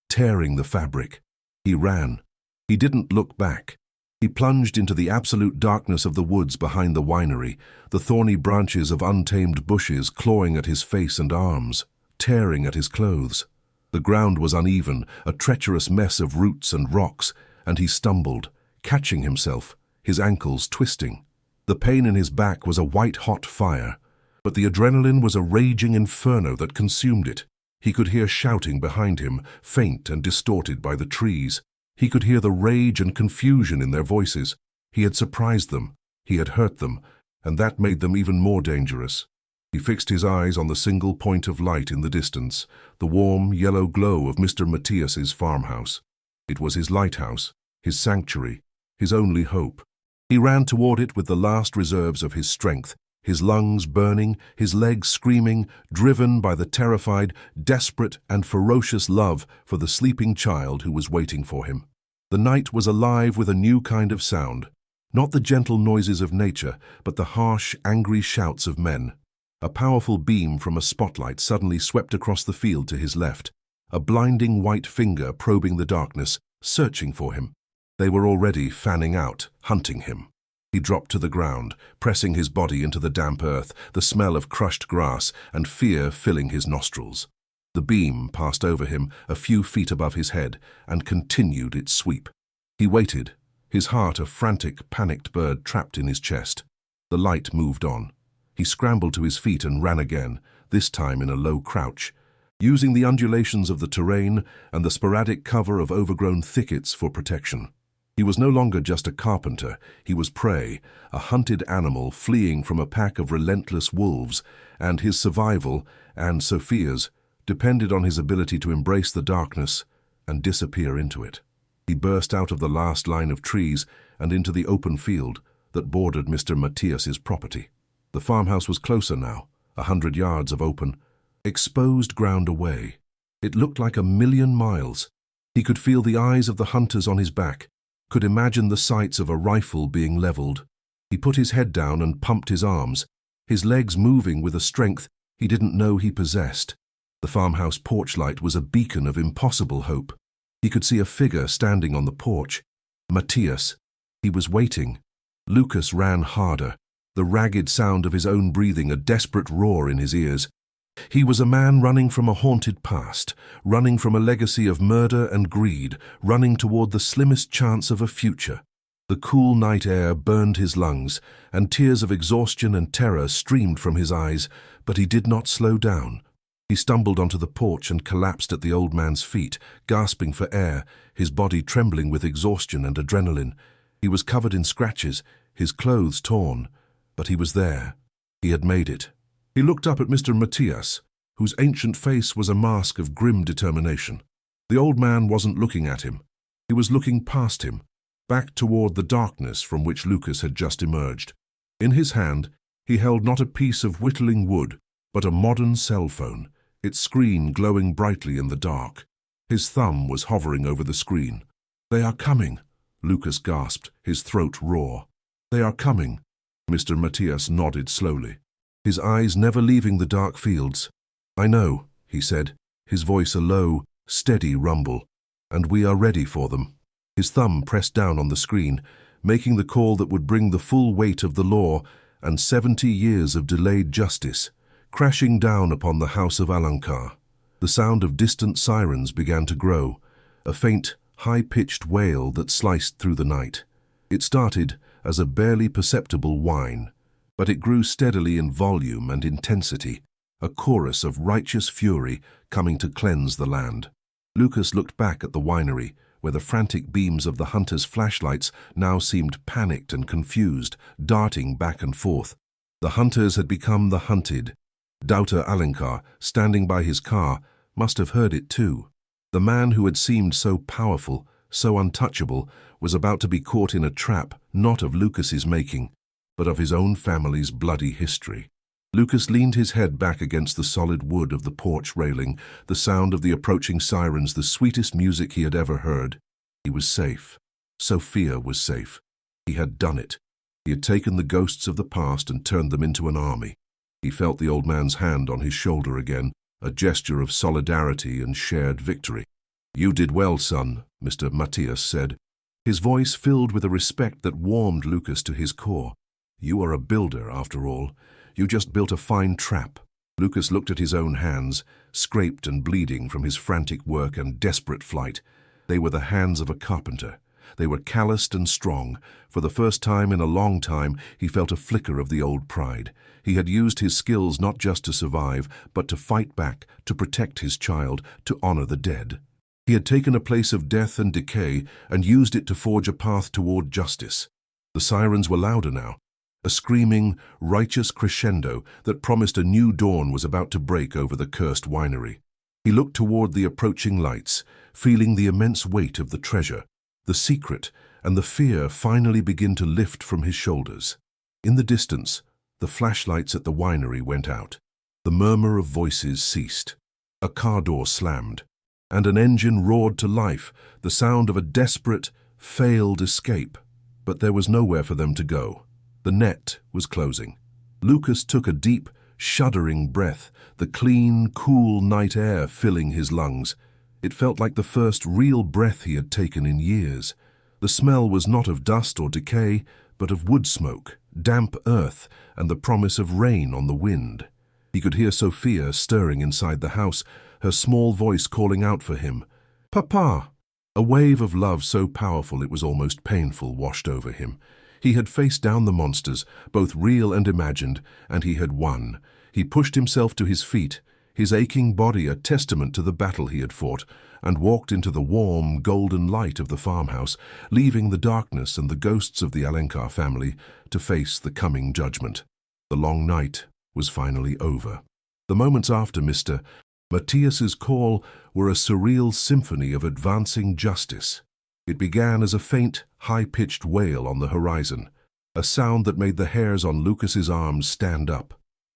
tearing the fabric. He ran. He didn't look back. He plunged into the absolute darkness of the woods behind the winery, the thorny branches of untamed bushes clawing at his face and arms, tearing at his clothes. The ground was uneven, a treacherous mess of roots and rocks, and he stumbled, catching himself, his ankles twisting. The pain in his back was a white-hot fire, but the adrenaline was a raging inferno that consumed it. He could hear shouting behind him, faint and distorted by the trees. He could hear the rage and confusion in their voices. He had surprised them, he had hurt them, and that made them even more dangerous. He fixed his eyes on the single point of light in the distance, the warm, yellow glow of Mr. Matthias's farmhouse. It was his lighthouse, his sanctuary, his only hope. He ran toward it with the last reserves of his strength, his lungs burning, his legs screaming, driven by the terrified, desperate, and ferocious love for the sleeping child who was waiting for him. The night was alive with a new kind of sound, not the gentle noises of nature, but the harsh, angry shouts of men. A powerful beam from a spotlight suddenly swept across the field to his left, a blinding white finger probing the darkness, searching for him. They were already fanning out, hunting him. He dropped to the ground, pressing his body into the damp earth, the smell of crushed grass and fear filling his nostrils. The beam passed over him a few feet above his head and continued its sweep. He waited, his heart a frantic, panicked bird trapped in his chest. The light moved on. He scrambled to his feet and ran again, this time in a low crouch, using the undulations of the terrain and the sporadic cover of overgrown thickets for protection. He was no longer just a carpenter, he was prey, a hunted animal fleeing from a pack of relentless wolves, and his survival, and Sophia's, depended on his ability to embrace the darkness and disappear into it. He burst out of the last line of trees and into the open field that bordered Mr. Matthias's property. The farmhouse was closer now, 100 yards of open, exposed ground away. It looked like 1,000,000 miles. He could feel the eyes of the hunters on his back, could imagine the sights of a rifle being leveled. He put his head down and pumped his arms, his legs moving with a strength he didn't know he possessed. The farmhouse porch light was a beacon of impossible hope. He could see a figure standing on the porch. Matthias. He was waiting. Lucas ran harder, the ragged sound of his own breathing a desperate roar in his ears. He was a man running from a haunted past, running from a legacy of murder and greed, running toward the slimmest chance of a future. The cool night air burned his lungs, and tears of exhaustion and terror streamed from his eyes, but he did not slow down. He stumbled onto the porch and collapsed at the old man's feet, gasping for air, his body trembling with exhaustion and adrenaline. He was covered in scratches, his clothes torn, but he was there. He had made it. He looked up at Mr. Matthias, whose ancient face was a mask of grim determination. The old man wasn't looking at him. He was looking past him, back toward the darkness from which Lucas had just emerged. In his hand, he held not a piece of whittling wood, but a modern cell phone, its screen glowing brightly in the dark. His thumb was hovering over the screen. "They are coming," Lucas gasped, his throat raw. "They are coming." Mr. Matthias nodded slowly, his eyes never leaving the dark fields. "I know," he said, his voice a low, steady rumble, "and we are ready for them." His thumb pressed down on the screen, making the call that would bring the full weight of the law and 70 years of delayed justice, crashing down upon the House of Alankar. The sound of distant sirens began to grow, a faint, high-pitched wail that sliced through the night. It started as a barely perceptible whine, but it grew steadily in volume and intensity, a chorus of righteous fury coming to cleanse the land. Lucas looked back at the winery, where the frantic beams of the hunters' flashlights now seemed panicked and confused, darting back and forth. The hunters had become the hunted. Doubter Alankar, standing by his car, must have heard it too. The man who had seemed so powerful, so untouchable, was about to be caught in a trap not of Lucas's making, but of his own family's bloody history. Lucas leaned his head back against the solid wood of the porch railing, the sound of the approaching sirens the sweetest music he had ever heard. He was safe. Sophia was safe. He had done it. He had taken the ghosts of the past and turned them into an army. He felt the old man's hand on his shoulder again, a gesture of solidarity and shared victory. "You did well, son," Mr. Matthias said, his voice filled with a respect that warmed Lucas to his core. "You are a builder, after all. You just built a fine trap." Lucas looked at his own hands, scraped and bleeding from his frantic work and desperate flight. They were the hands of a carpenter. They were calloused and strong. For the first time in a long time, he felt a flicker of the old pride. He had used his skills not just to survive, but to fight back, to protect his child, to honor the dead. He had taken a place of death and decay and used it to forge a path toward justice. The sirens were louder now. A screaming, righteous crescendo that promised a new dawn was about to break over the cursed winery. He looked toward the approaching lights, feeling the immense weight of the treasure, the secret, and the fear finally begin to lift from his shoulders. In the distance, the flashlights at the winery went out. The murmur of voices ceased. A car door slammed, and an engine roared to life, the sound of a desperate, failed escape. But there was nowhere for them to go. The net was closing. Lucas took a deep, shuddering breath, the clean, cool night air filling his lungs. It felt like the first real breath he had taken in years. The smell was not of dust or decay, but of wood smoke, damp earth, and the promise of rain on the wind. He could hear Sophia stirring inside the house, her small voice calling out for him. "Papa!" A wave of love so powerful it was almost painful washed over him. He had faced down the monsters, both real and imagined, and he had won. He pushed himself to his feet, his aching body a testament to the battle he had fought, and walked into the warm, golden light of the farmhouse, leaving the darkness and the ghosts of the Alankar family to face the coming judgment. The long night was finally over. The moments after Mr. Matthias's call were a surreal symphony of advancing justice. It began as a faint, high-pitched wail on the horizon, a sound that made the hairs on Lucas's arms stand up.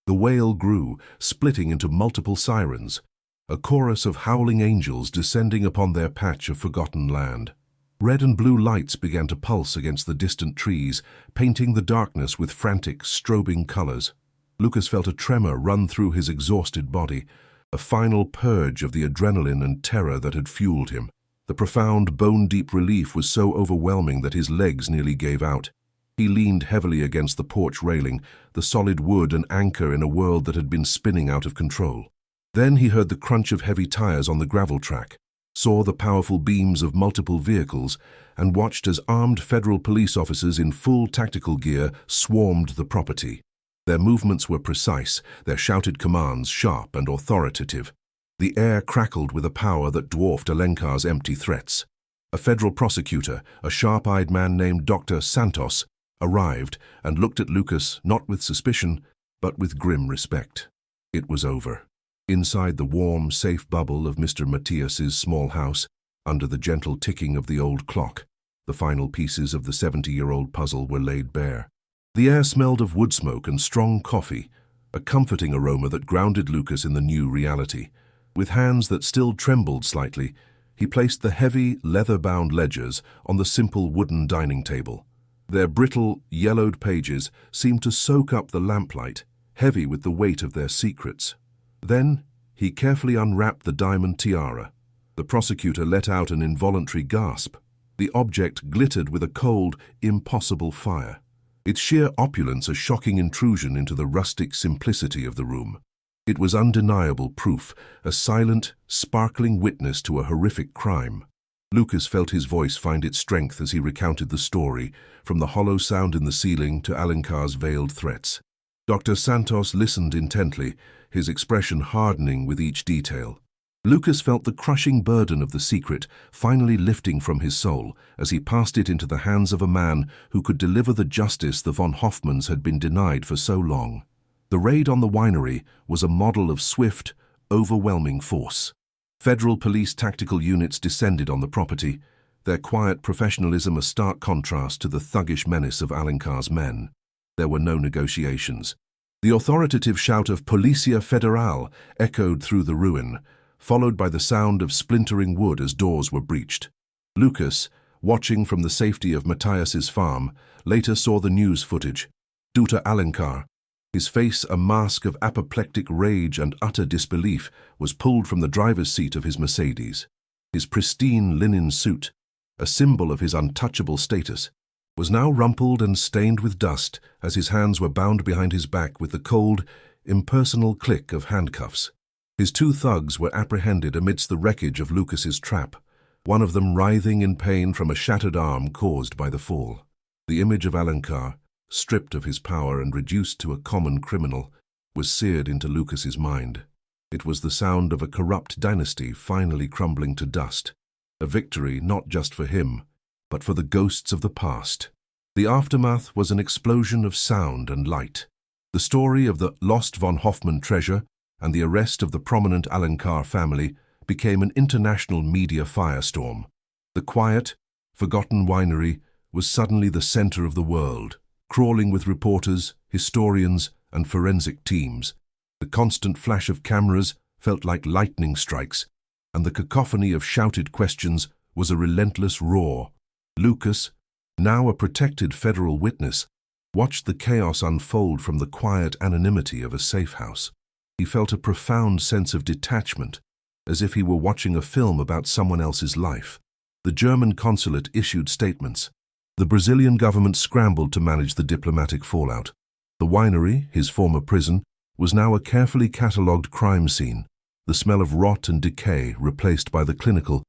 The wail grew, splitting into multiple sirens, a chorus of howling angels descending upon their patch of forgotten land. Red and blue lights began to pulse against the distant trees, painting the darkness with frantic, strobing colors. Lucas felt a tremor run through his exhausted body, a final purge of the adrenaline and terror that had fueled him. The profound, bone-deep relief was so overwhelming that his legs nearly gave out. He leaned heavily against the porch railing, the solid wood an anchor in a world that had been spinning out of control. Then he heard the crunch of heavy tires on the gravel track, saw the powerful beams of multiple vehicles, and watched as armed federal police officers in full tactical gear swarmed the property. Their movements were precise, their shouted commands sharp and authoritative. The air crackled with a power that dwarfed Alenkar's empty threats. A federal prosecutor, a sharp-eyed man named Dr. Santos, arrived and looked at Lucas not with suspicion, but with grim respect. It was over. Inside the warm, safe bubble of Mr. Matthias's small house, under the gentle ticking of the old clock, the final pieces of the 70-year-old puzzle were laid bare. The air smelled of wood smoke and strong coffee, a comforting aroma that grounded Lucas in the new reality. With hands that still trembled slightly, he placed the heavy, leather-bound ledgers on the simple wooden dining table. Their brittle, yellowed pages seemed to soak up the lamplight, heavy with the weight of their secrets. Then he carefully unwrapped the diamond tiara. The prosecutor let out an involuntary gasp. The object glittered with a cold, impossible fire. Its sheer opulence a shocking intrusion into the rustic simplicity of the room. It was undeniable proof, a silent, sparkling witness to a horrific crime. Lucas felt his voice find its strength as he recounted the story, from the hollow sound in the ceiling to Alencar's veiled threats. Dr. Santos listened intently, his expression hardening with each detail. Lucas felt the crushing burden of the secret finally lifting from his soul as he passed it into the hands of a man who could deliver the justice the von Hoffmans had been denied for so long. The raid on the winery was a model of swift, overwhelming force. Federal police tactical units descended on the property, their quiet professionalism a stark contrast to the thuggish menace of Alencar's men. There were no negotiations. The authoritative shout of Policia Federal echoed through the ruin, followed by the sound of splintering wood as doors were breached. Lucas, watching from the safety of Matthias's farm, later saw the news footage. Dr. Alencar, his face a mask of apoplectic rage and utter disbelief, was pulled from the driver's seat of his Mercedes. His pristine linen suit, a symbol of his untouchable status, was now rumpled and stained with dust as his hands were bound behind his back with the cold, impersonal click of handcuffs. His two thugs were apprehended amidst the wreckage of Lucas's trap, one of them writhing in pain from a shattered arm caused by the fall. The image of Alencar, stripped of his power and reduced to a common criminal, was seared into Lucas's mind. It was the sound of a corrupt dynasty finally crumbling to dust, a victory not just for him, but for the ghosts of the past. The aftermath was an explosion of sound and light. The story of the lost von Hoffman treasure and the arrest of the prominent Alencar family became an international media firestorm. The quiet, forgotten winery was suddenly the center of the world, crawling with reporters, historians, and forensic teams. The constant flash of cameras felt like lightning strikes, and the cacophony of shouted questions was a relentless roar. Lucas, now a protected federal witness, watched the chaos unfold from the quiet anonymity of a safe house. He felt a profound sense of detachment, as if he were watching a film about someone else's life. The German consulate issued statements. The Brazilian government scrambled to manage the diplomatic fallout. The winery, his former prison, was now a carefully catalogued crime scene, the smell of rot and decay replaced by the clinical,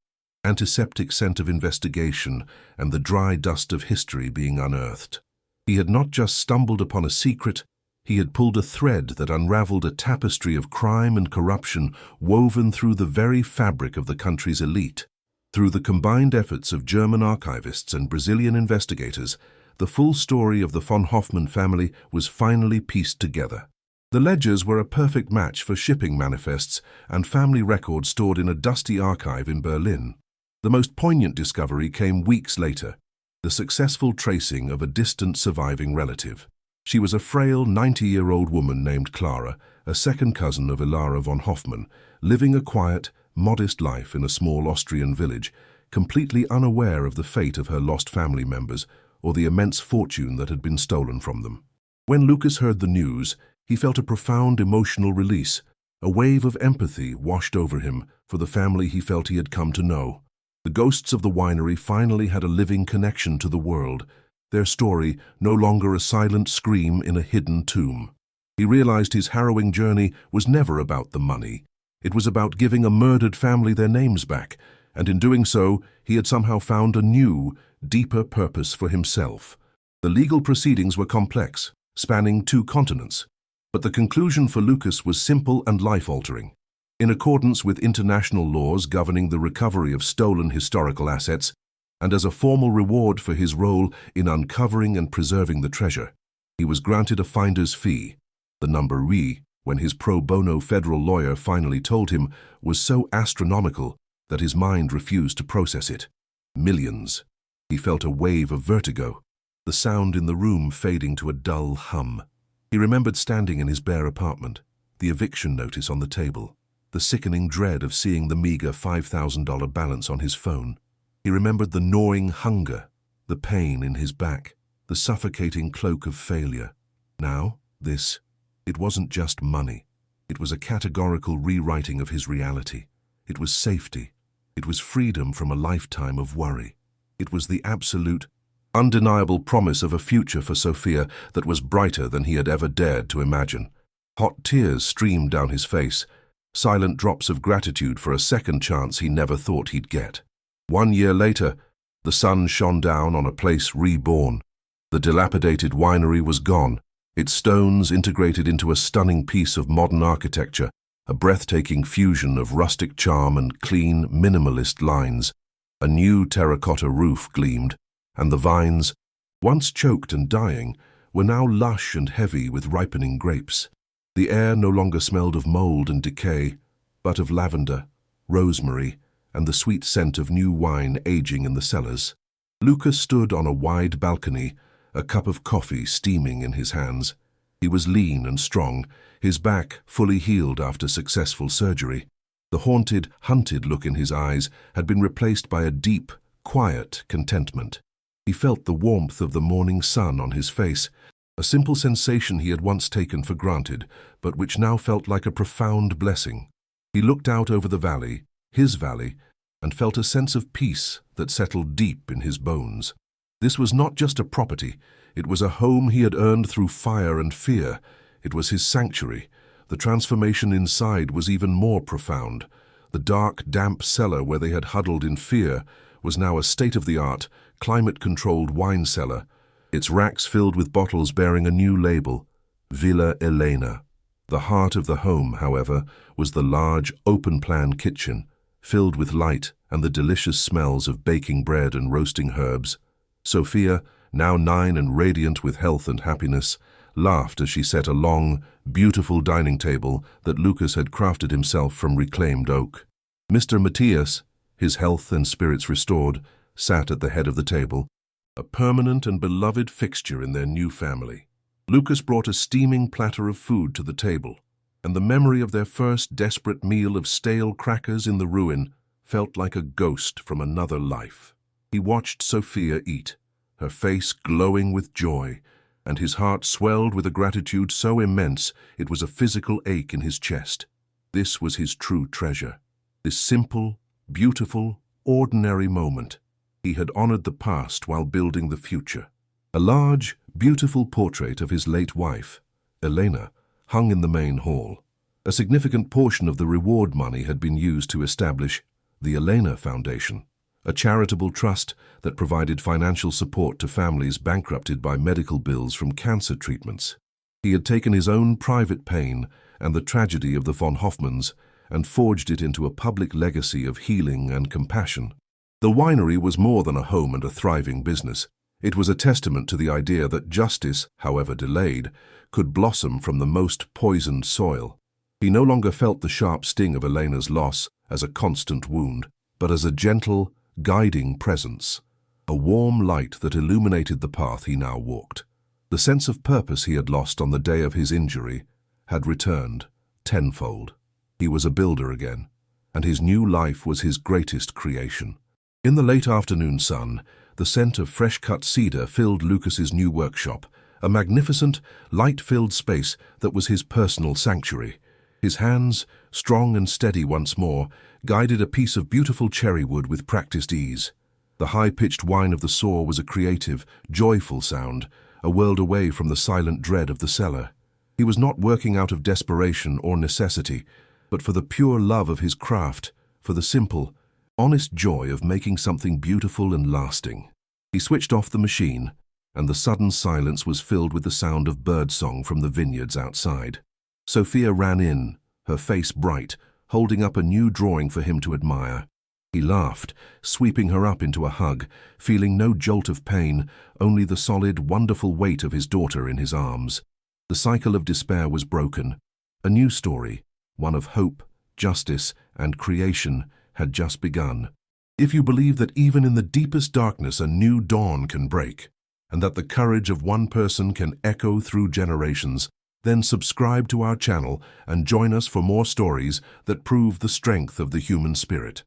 antiseptic scent of investigation and the dry dust of history being unearthed. He had not just stumbled upon a secret, he had pulled a thread that unraveled a tapestry of crime and corruption woven through the very fabric of the country's elite. Through the combined efforts of German archivists and Brazilian investigators, the full story of the von Hoffman family was finally pieced together. The ledgers were a perfect match for shipping manifests and family records stored in a dusty archive in Berlin. The most poignant discovery came weeks later, the successful tracing of a distant surviving relative. She was a frail 90-year-old woman named Clara, a second cousin of Ilara von Hoffman, living a quiet, modest life in a small Austrian village, completely unaware of the fate of her lost family members or the immense fortune that had been stolen from them. When Lucas heard the news, he felt a profound emotional release. A wave of empathy washed over him for the family he felt he had come to know. The ghosts of the winery finally had a living connection to the world, their story no longer a silent scream in a hidden tomb. He realized his harrowing journey was never about the money. It was about giving a murdered family their names back, and in doing so, he had somehow found a new, deeper purpose for himself. The legal proceedings were complex, spanning 2 continents, but the conclusion for Lucas was simple and life-altering. In accordance with international laws governing the recovery of stolen historical assets, and as a formal reward for his role in uncovering and preserving the treasure, he was granted a finder's fee. The number re, when his pro bono federal lawyer finally told him, was so astronomical that his mind refused to process it. Millions. He felt a wave of vertigo, the sound in the room fading to a dull hum. He remembered standing in his bare apartment, the eviction notice on the table, the sickening dread of seeing the meager $5,000 balance on his phone. He remembered the gnawing hunger, the pain in his back, the suffocating cloak of failure. Now, it wasn't just money. It was a categorical rewriting of his reality. It was safety. It was freedom from a lifetime of worry. It was the absolute, undeniable promise of a future for Sophia that was brighter than he had ever dared to imagine. Hot tears streamed down his face, silent drops of gratitude for a second chance he never thought he'd get. 1 year later, the sun shone down on a place reborn. The dilapidated winery was gone, its stones integrated into a stunning piece of modern architecture, a breathtaking fusion of rustic charm and clean, minimalist lines. A new terracotta roof gleamed, and the vines, once choked and dying, were now lush and heavy with ripening grapes. The air no longer smelled of mold and decay, but of lavender, rosemary, and the sweet scent of new wine aging in the cellars. Lucas stood on a wide balcony, a cup of coffee steaming in his hands. He was lean and strong, his back fully healed after successful surgery. The haunted, hunted look in his eyes had been replaced by a deep, quiet contentment. He felt the warmth of the morning sun on his face, a simple sensation he had once taken for granted, but which now felt like a profound blessing. He looked out over the valley, his valley, and felt a sense of peace that settled deep in his bones. This was not just a property, it was a home he had earned through fire and fear. It was his sanctuary. The transformation inside was even more profound. The dark, damp cellar where they had huddled in fear was now a state-of-the-art, climate-controlled wine cellar, its racks filled with bottles bearing a new label, Villa Elena. The heart of the home, however, was the large, open-plan kitchen, filled with light and the delicious smells of baking bread and roasting herbs. Sophia, now 9 and radiant with health and happiness, laughed as she set a long, beautiful dining table that Lucas had crafted himself from reclaimed oak. Mr. Matthias, his health and spirits restored, sat at the head of the table, a permanent and beloved fixture in their new family. Lucas brought a steaming platter of food to the table, and the memory of their first desperate meal of stale crackers in the ruin felt like a ghost from another life. He watched Sophia eat, her face glowing with joy, and his heart swelled with a gratitude so immense it was a physical ache in his chest. This was his true treasure. This simple, beautiful, ordinary moment. He had honored the past while building the future. A large, beautiful portrait of his late wife, Elena, hung in the main hall. A significant portion of the reward money had been used to establish the Elena Foundation, a charitable trust that provided financial support to families bankrupted by medical bills from cancer treatments. He had taken his own private pain and the tragedy of the von Hoffmans and forged it into a public legacy of healing and compassion. The winery was more than a home and a thriving business. It was a testament to the idea that justice, however delayed, could blossom from the most poisoned soil. He no longer felt the sharp sting of Elena's loss as a constant wound, but as a gentle, guiding presence, a warm light that illuminated the path he now walked. The sense of purpose he had lost on the day of his injury had returned tenfold. He was a builder again, and his new life was his greatest creation. In the late afternoon sun, the scent of fresh-cut cedar filled Lucas's new workshop, a magnificent, light-filled space that was his personal sanctuary. His hands, strong and steady once more, guided a piece of beautiful cherry wood with practiced ease. The high-pitched whine of the saw was a creative, joyful sound, a world away from the silent dread of the cellar. He was not working out of desperation or necessity, but for the pure love of his craft, for the simple, honest joy of making something beautiful and lasting. He switched off the machine, and the sudden silence was filled with the sound of birdsong from the vineyards outside. Sophia ran in, her face bright, holding up a new drawing for him to admire. He laughed, sweeping her up into a hug, feeling no jolt of pain, only the solid, wonderful weight of his daughter in his arms. The cycle of despair was broken. A new story, one of hope, justice, and creation, had just begun. If you believe that even in the deepest darkness a new dawn can break, and that the courage of one person can echo through generations, then subscribe to our channel and join us for more stories that prove the strength of the human spirit.